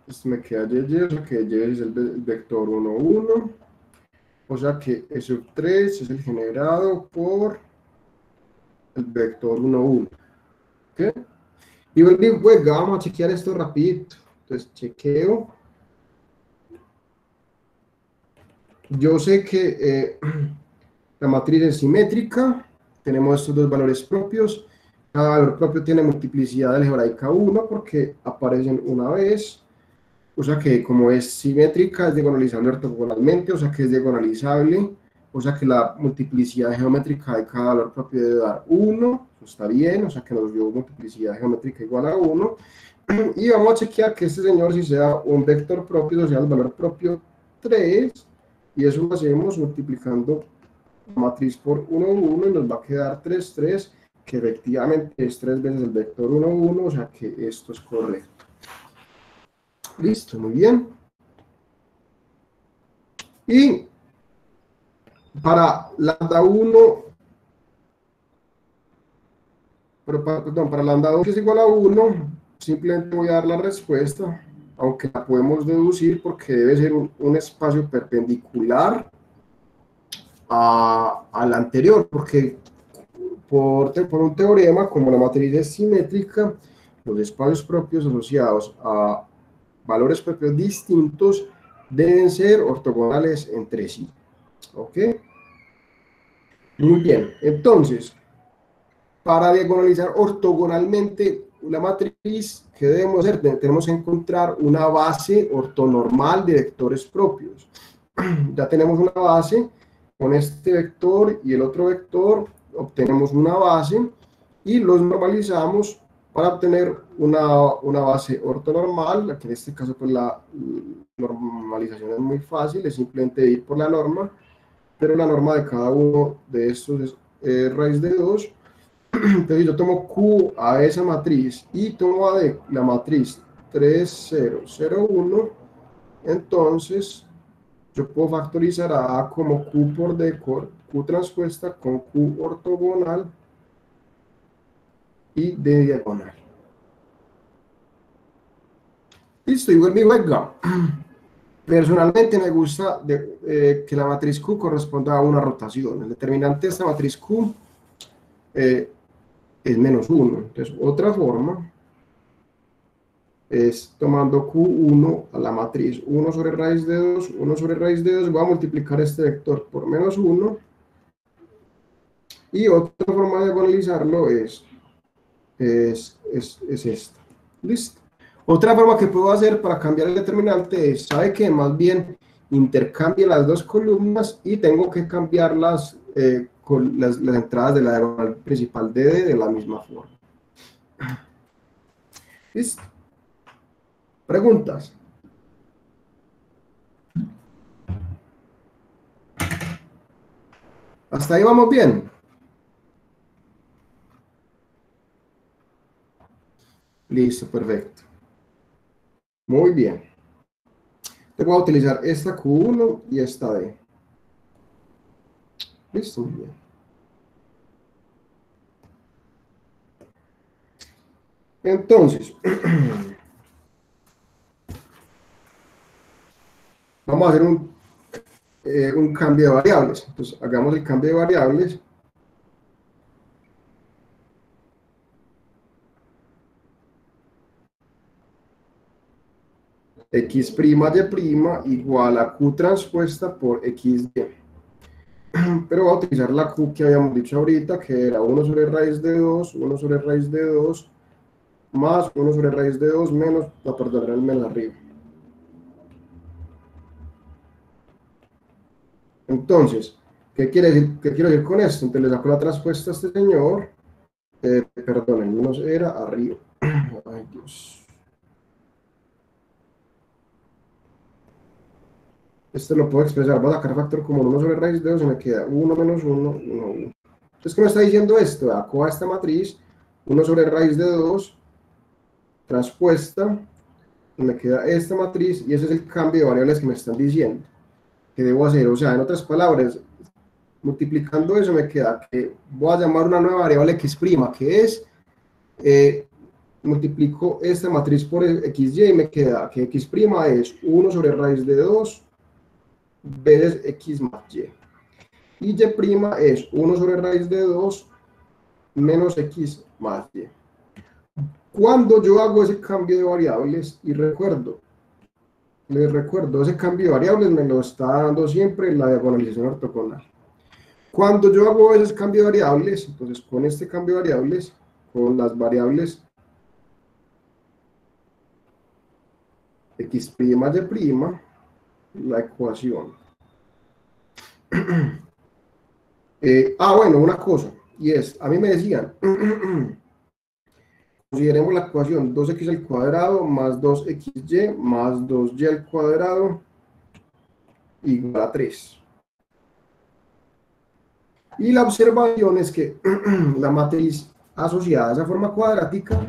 esto me queda y, o sea que y es el vector 1, 1, o sea que E sub 3 es el generado por el vector 1, 1. ¿Okay? Y juega, vamos a chequear esto rapidito. Entonces chequeo. Yo sé que la matriz es simétrica, tenemos estos dos valores propios. Cada valor propio tiene multiplicidad algebraica 1 porque aparecen una vez, o sea que como es simétrica es diagonalizable ortogonalmente, o sea que es diagonalizable, o sea que la multiplicidad geométrica de cada valor propio debe dar 1, está bien, o sea que nos dio multiplicidad geométrica igual a 1, y vamos a chequear que este señor si sea un vector propio, o sea el valor propio 3, y eso lo hacemos multiplicando la matriz por 1, 1, y nos va a quedar 3, 3, que efectivamente es 3 veces el vector 1, 1, o sea que esto es correcto. Listo, muy bien. Y para lambda 1, para lambda 2 que es igual a 1, simplemente voy a dar la respuesta, aunque la podemos deducir porque debe ser un espacio perpendicular al anterior, porque por un teorema, como la matriz es simétrica, los espacios propios asociados a valores propios distintos deben ser ortogonales entre sí. ¿Ok? Muy bien. Entonces, para diagonalizar ortogonalmente la matriz, ¿qué debemos hacer? Tenemos que encontrar una base ortonormal de vectores propios. Ya tenemos una base con este vector y el otro vector, obtenemos una base y los normalizamos para obtener una base ortonormal, que en este caso pues la normalización es muy fácil, es simplemente ir por la norma, pero la norma de cada uno de estos es raíz de 2. Entonces yo tomo Q a esa matriz y tomo a de la matriz 3, 0, 0, 1, entonces yo puedo factorizar a A como Q por D, Q transpuesta con Q ortogonal y D diagonal. Listo, y vuelvo y juega. Personalmente me gusta que la matriz Q corresponda a una rotación. El determinante de esta matriz Q es menos 1. Entonces, otra forma es tomando Q1 a la matriz 1 sobre raíz de 2, 1 sobre raíz de 2, voy a multiplicar este vector por menos 1. Y otra forma de diagonalizarlo es esta. Listo. Otra forma que puedo hacer para cambiar el determinante es, ¿sabe qué? Más bien intercambie las dos columnas y tengo que cambiarlas con las entradas de la diagonal principal de D de la misma forma. ¿Listo? ¿Preguntas? ¿Hasta ahí vamos bien? Listo, perfecto. Muy bien. Voy a utilizar esta Q1 y esta D. Listo, muy bien. Entonces, vamos a hacer un cambio de variables. Entonces, hagamos el cambio de variables. X' y' igual a Q transpuesta por XY. Pero voy a utilizar la Q que habíamos dicho ahorita, que era 1 sobre raíz de 2, 1 sobre raíz de 2, más 1 sobre raíz de 2 menos, perdón, el menos arriba. Entonces, ¿qué quiero decir con esto? Entonces le saco la transpuesta a este señor, perdón, el menos era arriba. Ay, Dios. Este lo puedo expresar, voy a sacar factor como 1 sobre raíz de 2 y me queda 1 menos 1, 1, 1. Entonces, ¿qué me está diciendo esto? Acoja esta matriz, 1 sobre raíz de 2, transpuesta, y me queda esta matriz, y ese es el cambio de variables que me están diciendo que debo hacer. O sea, en otras palabras, multiplicando eso me queda que voy a llamar una nueva variable X', que es, multiplico esta matriz por XY y me queda que X' es 1 sobre raíz de 2 veces X más Y. Y Y' es 1 sobre raíz de 2 menos X más Y. Cuando yo hago ese cambio de variables, y les recuerdo, ese cambio de variables me lo está dando siempre la diagonalización ortogonal. Cuando yo hago ese cambio de variables, entonces con este cambio de variables, con las variables x', y', la ecuación. Bueno, una cosa, y es, a mí me decían, consideremos la ecuación 2x al cuadrado más 2xy más 2y al cuadrado igual a 3. Y la observación es que la matriz asociada a esa forma cuadrática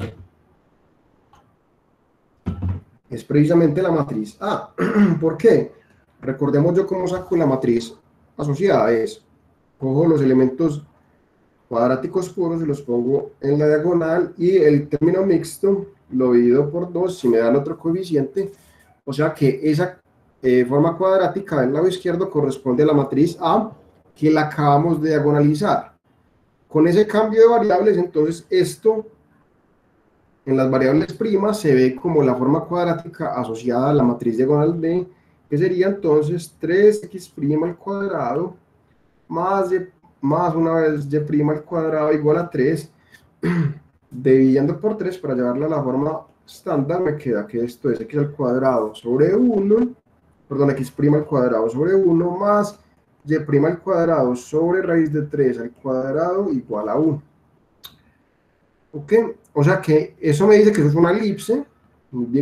es precisamente la matriz A. ¿Por qué? Recordemos yo cómo saco la matriz asociada. Cojo los elementos cuadráticos puros y los pongo en la diagonal y el término mixto lo divido por 2 si me dan otro coeficiente. O sea que esa forma cuadrática del lado izquierdo corresponde a la matriz A, que la acabamos de diagonalizar. Con ese cambio de variables, entonces esto en las variables primas se ve como la forma cuadrática asociada a la matriz diagonal D, que sería entonces 3x' al cuadrado más una vez y' al cuadrado igual a 3, dividiendo por 3 para llevarla a la forma estándar, me queda que esto es x al cuadrado sobre 1, perdón, x' al cuadrado sobre 1 más y' al cuadrado sobre raíz de 3 al cuadrado igual a 1. ¿Ok? O sea que eso me dice que eso es una elipse,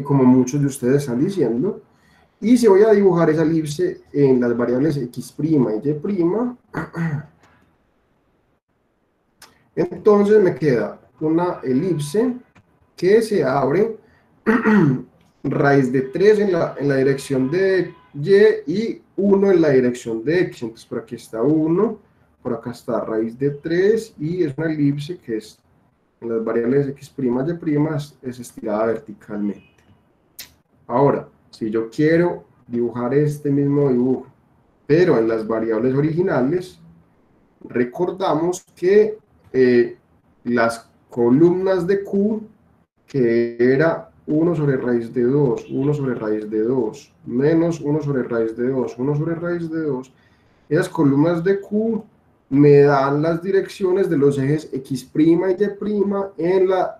como muchos de ustedes están diciendo, y si voy a dibujar esa elipse en las variables x' y y', entonces me queda una elipse que se abre raíz de 3 en la dirección de y 1 en la dirección de x. Entonces por aquí está 1, por acá está raíz de 3 y es una elipse que es en las variables x', y' es estirada verticalmente. Ahora, si yo quiero dibujar este mismo dibujo, pero en las variables originales, recordamos que las columnas de Q, que era 1 sobre raíz de 2, 1 sobre raíz de 2, menos 1 sobre raíz de 2, 1 sobre raíz de 2, esas columnas de Q me dan las direcciones de los ejes x' y y'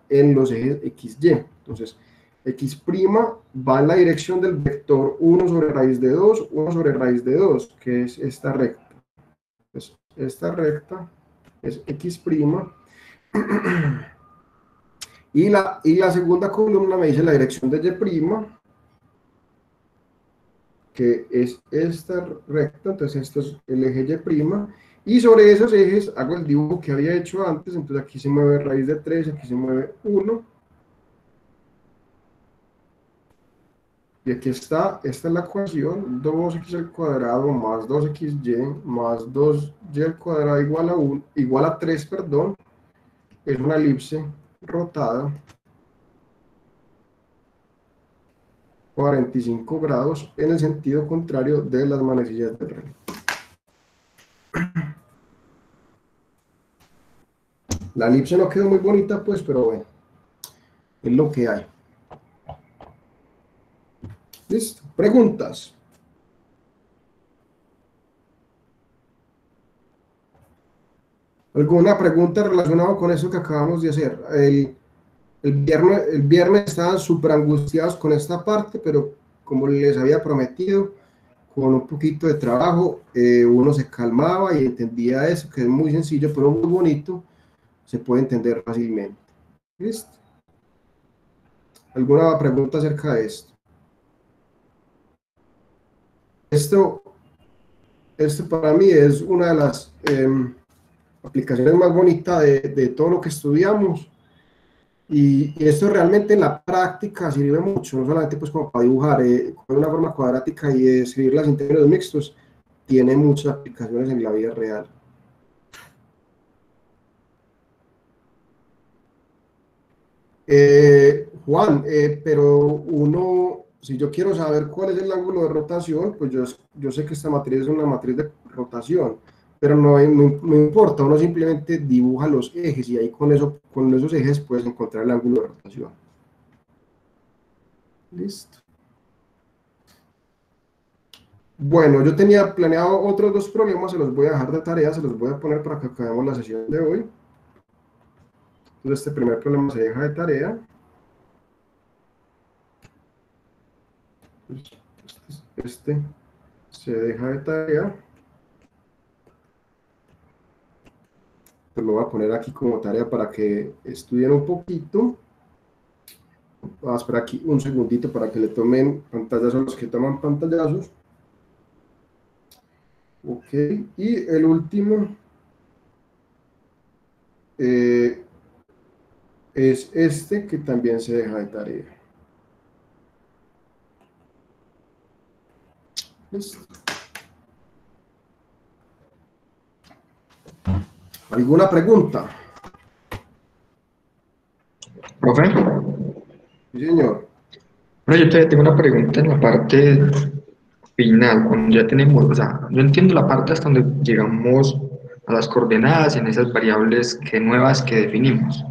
en los ejes xy. Entonces, x' va en la dirección del vector 1 sobre raíz de 2, 1 sobre raíz de 2, que es esta recta. Entonces, esta recta es x'. Y la segunda columna me dice la dirección de y', que es esta recta, entonces esto es el eje y, y sobre esos ejes hago el dibujo que había hecho antes, entonces aquí se mueve raíz de 3, aquí se mueve 1, y aquí está, esta es la ecuación, 2x al cuadrado más 2xy más 2y al cuadrado igual a 3, perdón, es una elipse rotada 45 grados en el sentido contrario de las manecillas del reloj. La elipse no quedó muy bonita, pues, pero bueno, es lo que hay. ¿Listo? ¿Preguntas? ¿Alguna pregunta relacionada con eso que acabamos de hacer? El viernes estaban súper angustiados con esta parte, pero como les había prometido, con un poquito de trabajo, uno se calmaba y entendía eso, que es muy sencillo, pero muy bonito, se puede entender fácilmente. ¿Listo? ¿Alguna pregunta acerca de esto? Esto para mí es una de las aplicaciones más bonitas de todo lo que estudiamos. Y esto realmente en la práctica sirve mucho, no solamente pues como para dibujar con una forma cuadrática y escribirlas en términos mixtos, tiene muchas aplicaciones en la vida real. Juan, pero si yo quiero saber cuál es el ángulo de rotación, pues yo sé que esta matriz es una matriz de rotación, pero no importa, uno simplemente dibuja los ejes y ahí con esos ejes puedes encontrar el ángulo de rotación. Listo. Bueno, yo tenía planeado otros dos problemas, se los voy a dejar de tarea, se los voy a poner para que acabemos la sesión de hoy. Entonces, este primer problema se deja de tarea. Este se deja de tarea. Pues lo voy a poner aquí como tarea para que estudien un poquito. Voy a esperar aquí un segundito para que le tomen pantallazos a los que toman pantallazos. Ok, y el último es este que también se deja de tarea. ¿Listo? ¿Alguna pregunta? Profe, Sí, señor. bueno, yo todavía tengo una pregunta en la parte final, cuando ya tenemos, o sea, yo entiendo la parte hasta donde llegamos a las coordenadas en esas variables nuevas que definimos,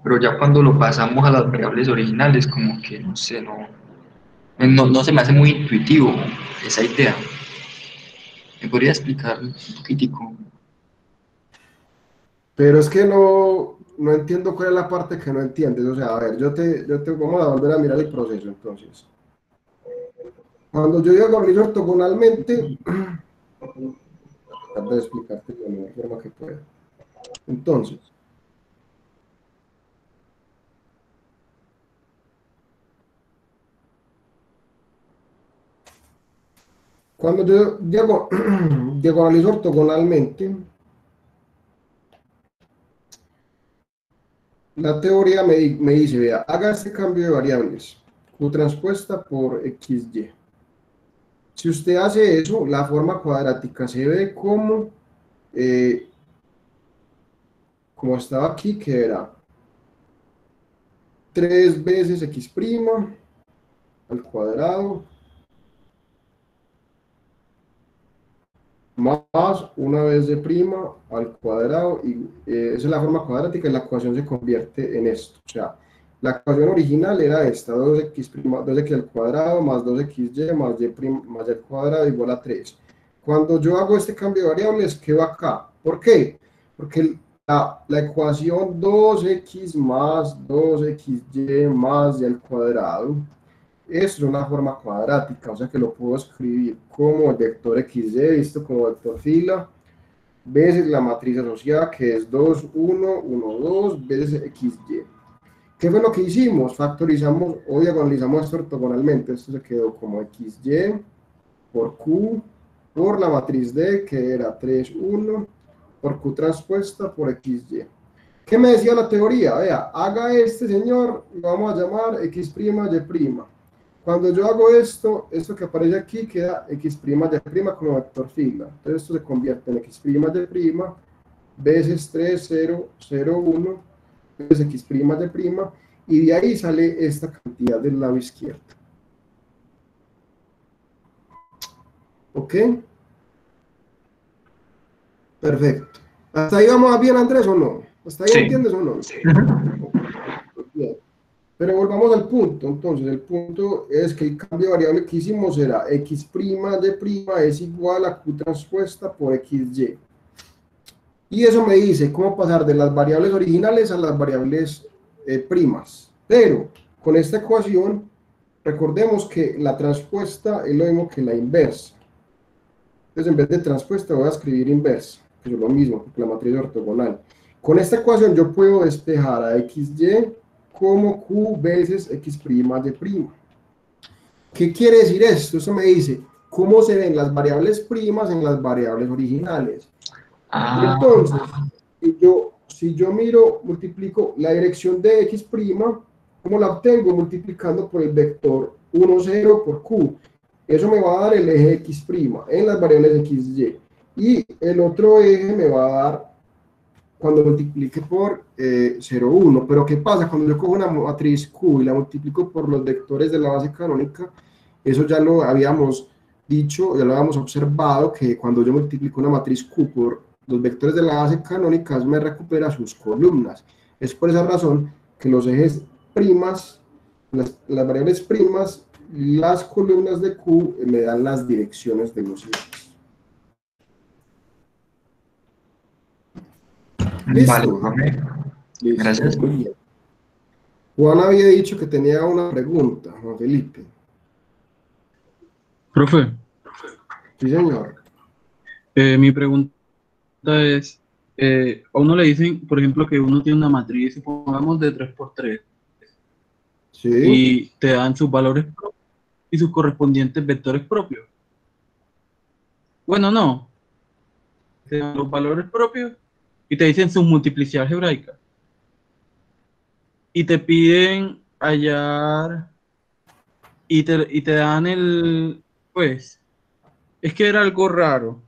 pero ya cuando lo pasamos a las variables originales, como que, no sé, no se me hace muy intuitivo esa idea. ¿Me podría explicar un poquitico? Pero es que no entiendo cuál es la parte que no entiendes. O sea, a ver, vamos a volver a mirar el proceso entonces. Cuando yo diagonizo ortogonalmente, tratar de explicarte de la mejor forma que pueda. Entonces, cuando yo diagonalizo ortogonalmente, la teoría me dice, vea, haga este cambio de variables, Q transpuesta por XY. Si usted hace eso, la forma cuadrática se ve como estaba aquí, que era 3 veces X' al cuadrado más una vez de prima al cuadrado, y esa es la forma cuadrática y la ecuación se convierte en esto. O sea, la ecuación original era esta, 2x al cuadrado más 2xy más y al cuadrado igual a 3. Cuando yo hago este cambio de variables, ¿qué va acá? ¿Por qué? Porque la ecuación 2x más 2xy más y al cuadrado es una forma cuadrática, o sea que lo puedo escribir como el vector xy, visto como vector fila, veces la matriz asociada, que es 2, 1, 1, 2, veces xy. ¿Qué fue lo que hicimos? Factorizamos o diagonalizamos esto ortogonalmente. Esto se quedó como xy por q por la matriz D, que era 3, 1, por q transpuesta por xy. ¿Qué me decía la teoría? Vea, haga este señor, lo vamos a llamar x', y'. Cuando yo hago esto que aparece aquí queda x', y' como vector fila. Entonces esto se convierte en x', y' veces 3, 0, 0, 1, veces x', y de ahí sale esta cantidad del lado izquierdo. ¿Ok? Perfecto. ¿Hasta ahí vamos bien, Andrés, o no? ¿Hasta ahí Sí. entiendes o no? Sí. Bien. Pero volvamos al punto. Entonces, el punto es que el cambio de variable que hicimos era x', y' es igual a q transpuesta por xy. Y eso me dice cómo pasar de las variables originales a las variables primas. Pero con esta ecuación, recordemos que la transpuesta es lo mismo que la inversa. Entonces, en vez de transpuesta, voy a escribir inversa, que es lo mismo, porque la matriz es ortogonal. Con esta ecuación yo puedo despejar a xy como q veces x', y'. ¿Qué quiere decir esto? Eso me dice cómo se ven las variables primas en las variables originales. Y entonces, si yo multiplico la dirección de x', ¿cómo la obtengo? Multiplicando por el vector 1, 0 por q. Eso me va a dar el eje x' en las variables xy. Y el otro eje me va a dar cuando multiplique por 0, 1. Pero ¿qué pasa? Cuando yo cojo una matriz Q y la multiplico por los vectores de la base canónica, eso ya lo habíamos dicho, ya lo habíamos observado, que cuando yo multiplico una matriz Q por los vectores de la base canónica, me recupera sus columnas. Es por esa razón que los ejes primas, las variables primas, las columnas de Q me dan las direcciones de los ejes. Vale, ¿Listo? profe. Listo, Gracias. muy bien. Juan había dicho que tenía una pregunta, Juan Felipe. Profe, Sí, señor. mi pregunta es, a uno le dicen, por ejemplo, que uno tiene una matriz, supongamos, de 3 por 3, Sí. y te dan sus valores propios y sus correspondientes vectores propios. Bueno, no, te dan los valores propios y te dicen su multiplicidad algebraica. Y te piden hallar, y te dan pues, es que era algo raro.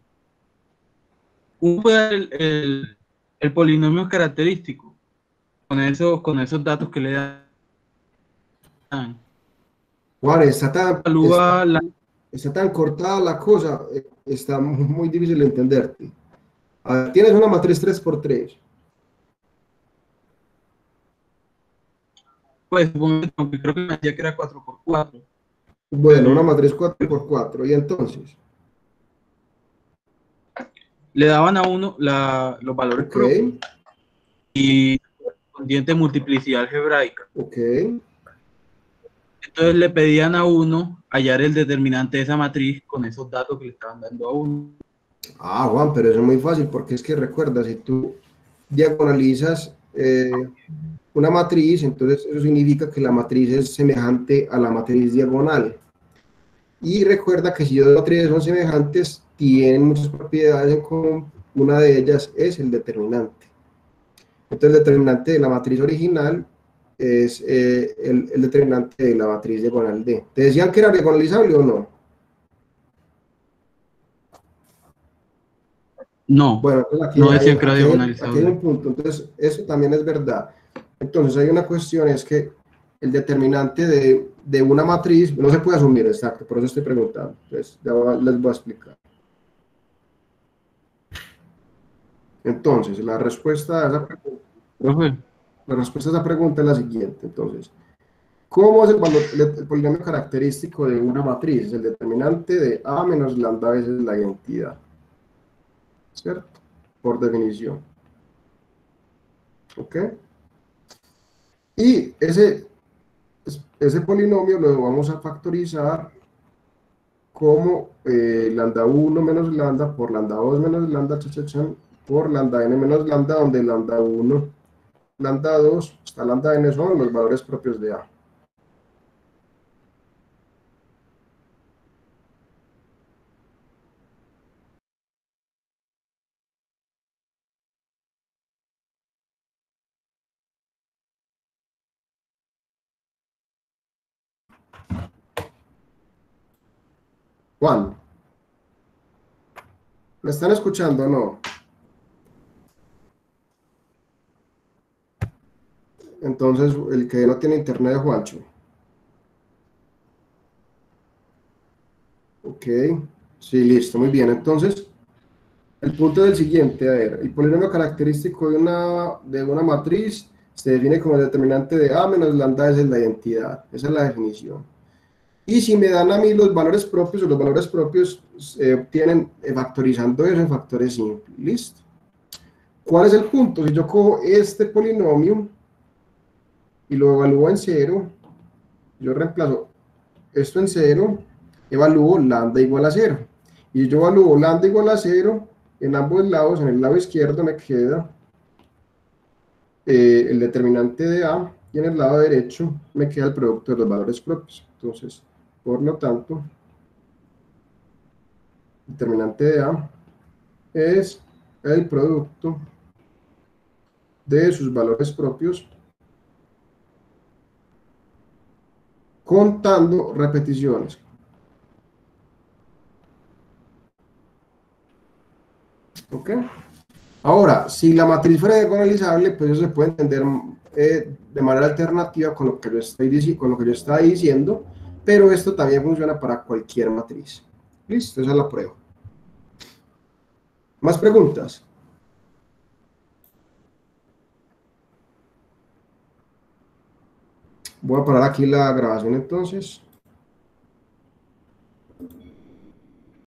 Uno puede dar el polinomio característico con esos datos que le dan. Juan, Evalúa está tan cortada la cosa, está muy difícil de entenderte. A ver, tienes una matriz 3 por 3. pues, supongo que creo que me decía que era 4 por 4. Bueno, una matriz 4 por 4. Y entonces, Le daban a uno los valores ok, propios y correspondiente multiplicidad algebraica. ok. Entonces le pedían a uno hallar el determinante de esa matriz con esos datos que le estaban dando a uno. Ah, Juan, pero eso es muy fácil porque es que recuerda, si tú diagonalizas una matriz, entonces eso significa que la matriz es semejante a la matriz diagonal. Y recuerda que si dos matrices son semejantes, tienen muchas propiedades en común. Una de ellas es el determinante. Entonces, el determinante de la matriz original es el determinante de la matriz diagonal D. ¿Te decían que era diagonalizable o no? No, Bueno, entonces no decían que era aquí hay diagonalizable. un punto. Entonces, eso también es verdad. Entonces, hay una cuestión, es que el determinante de una matriz no se puede asumir, exacto, por eso estoy preguntando. Entonces, les voy a explicar. Entonces, la respuesta a esa pregunta, Profe, es la siguiente. Entonces, ¿cómo es el polinomio característico de una matriz? Es el determinante de A menos lambda veces la identidad. ¿Cierto? Por definición. ¿Ok? Y ese polinomio lo vamos a factorizar como lambda 1 menos lambda por lambda 2 menos lambda por lambda n menos lambda, donde lambda 1, lambda 2 hasta lambda n son los valores propios de A. Juan, ¿me están escuchando o no? Entonces, el que no tiene internet es Juancho. Ok, sí, listo, muy bien. Entonces, el punto es el siguiente, a ver, el polinomio característico de una matriz se define como el determinante de A menos lambda es la identidad. Esa es la definición. Y si me dan a mí los valores propios, o los valores propios se obtienen factorizando eso en factores simples. ¿Listo? ¿Cuál es el punto? Si yo cojo este polinomio y lo evalúo en 0, yo reemplazo esto en 0, evalúo lambda igual a 0. Y yo evalúo lambda igual a 0, en ambos lados, en el lado izquierdo me queda el determinante de A, y en el lado derecho me queda el producto de los valores propios. Entonces, por lo tanto, el determinante de A es el producto de sus valores propios contando repeticiones. ¿Ok? Ahora, si la matriz fuera diagonalizable, pues eso se puede entender de manera alternativa con lo que yo estaba diciendo, pero esto también funciona para cualquier matriz. ¿Listo? Esa es la prueba. ¿Más preguntas? Voy a parar aquí la grabación entonces.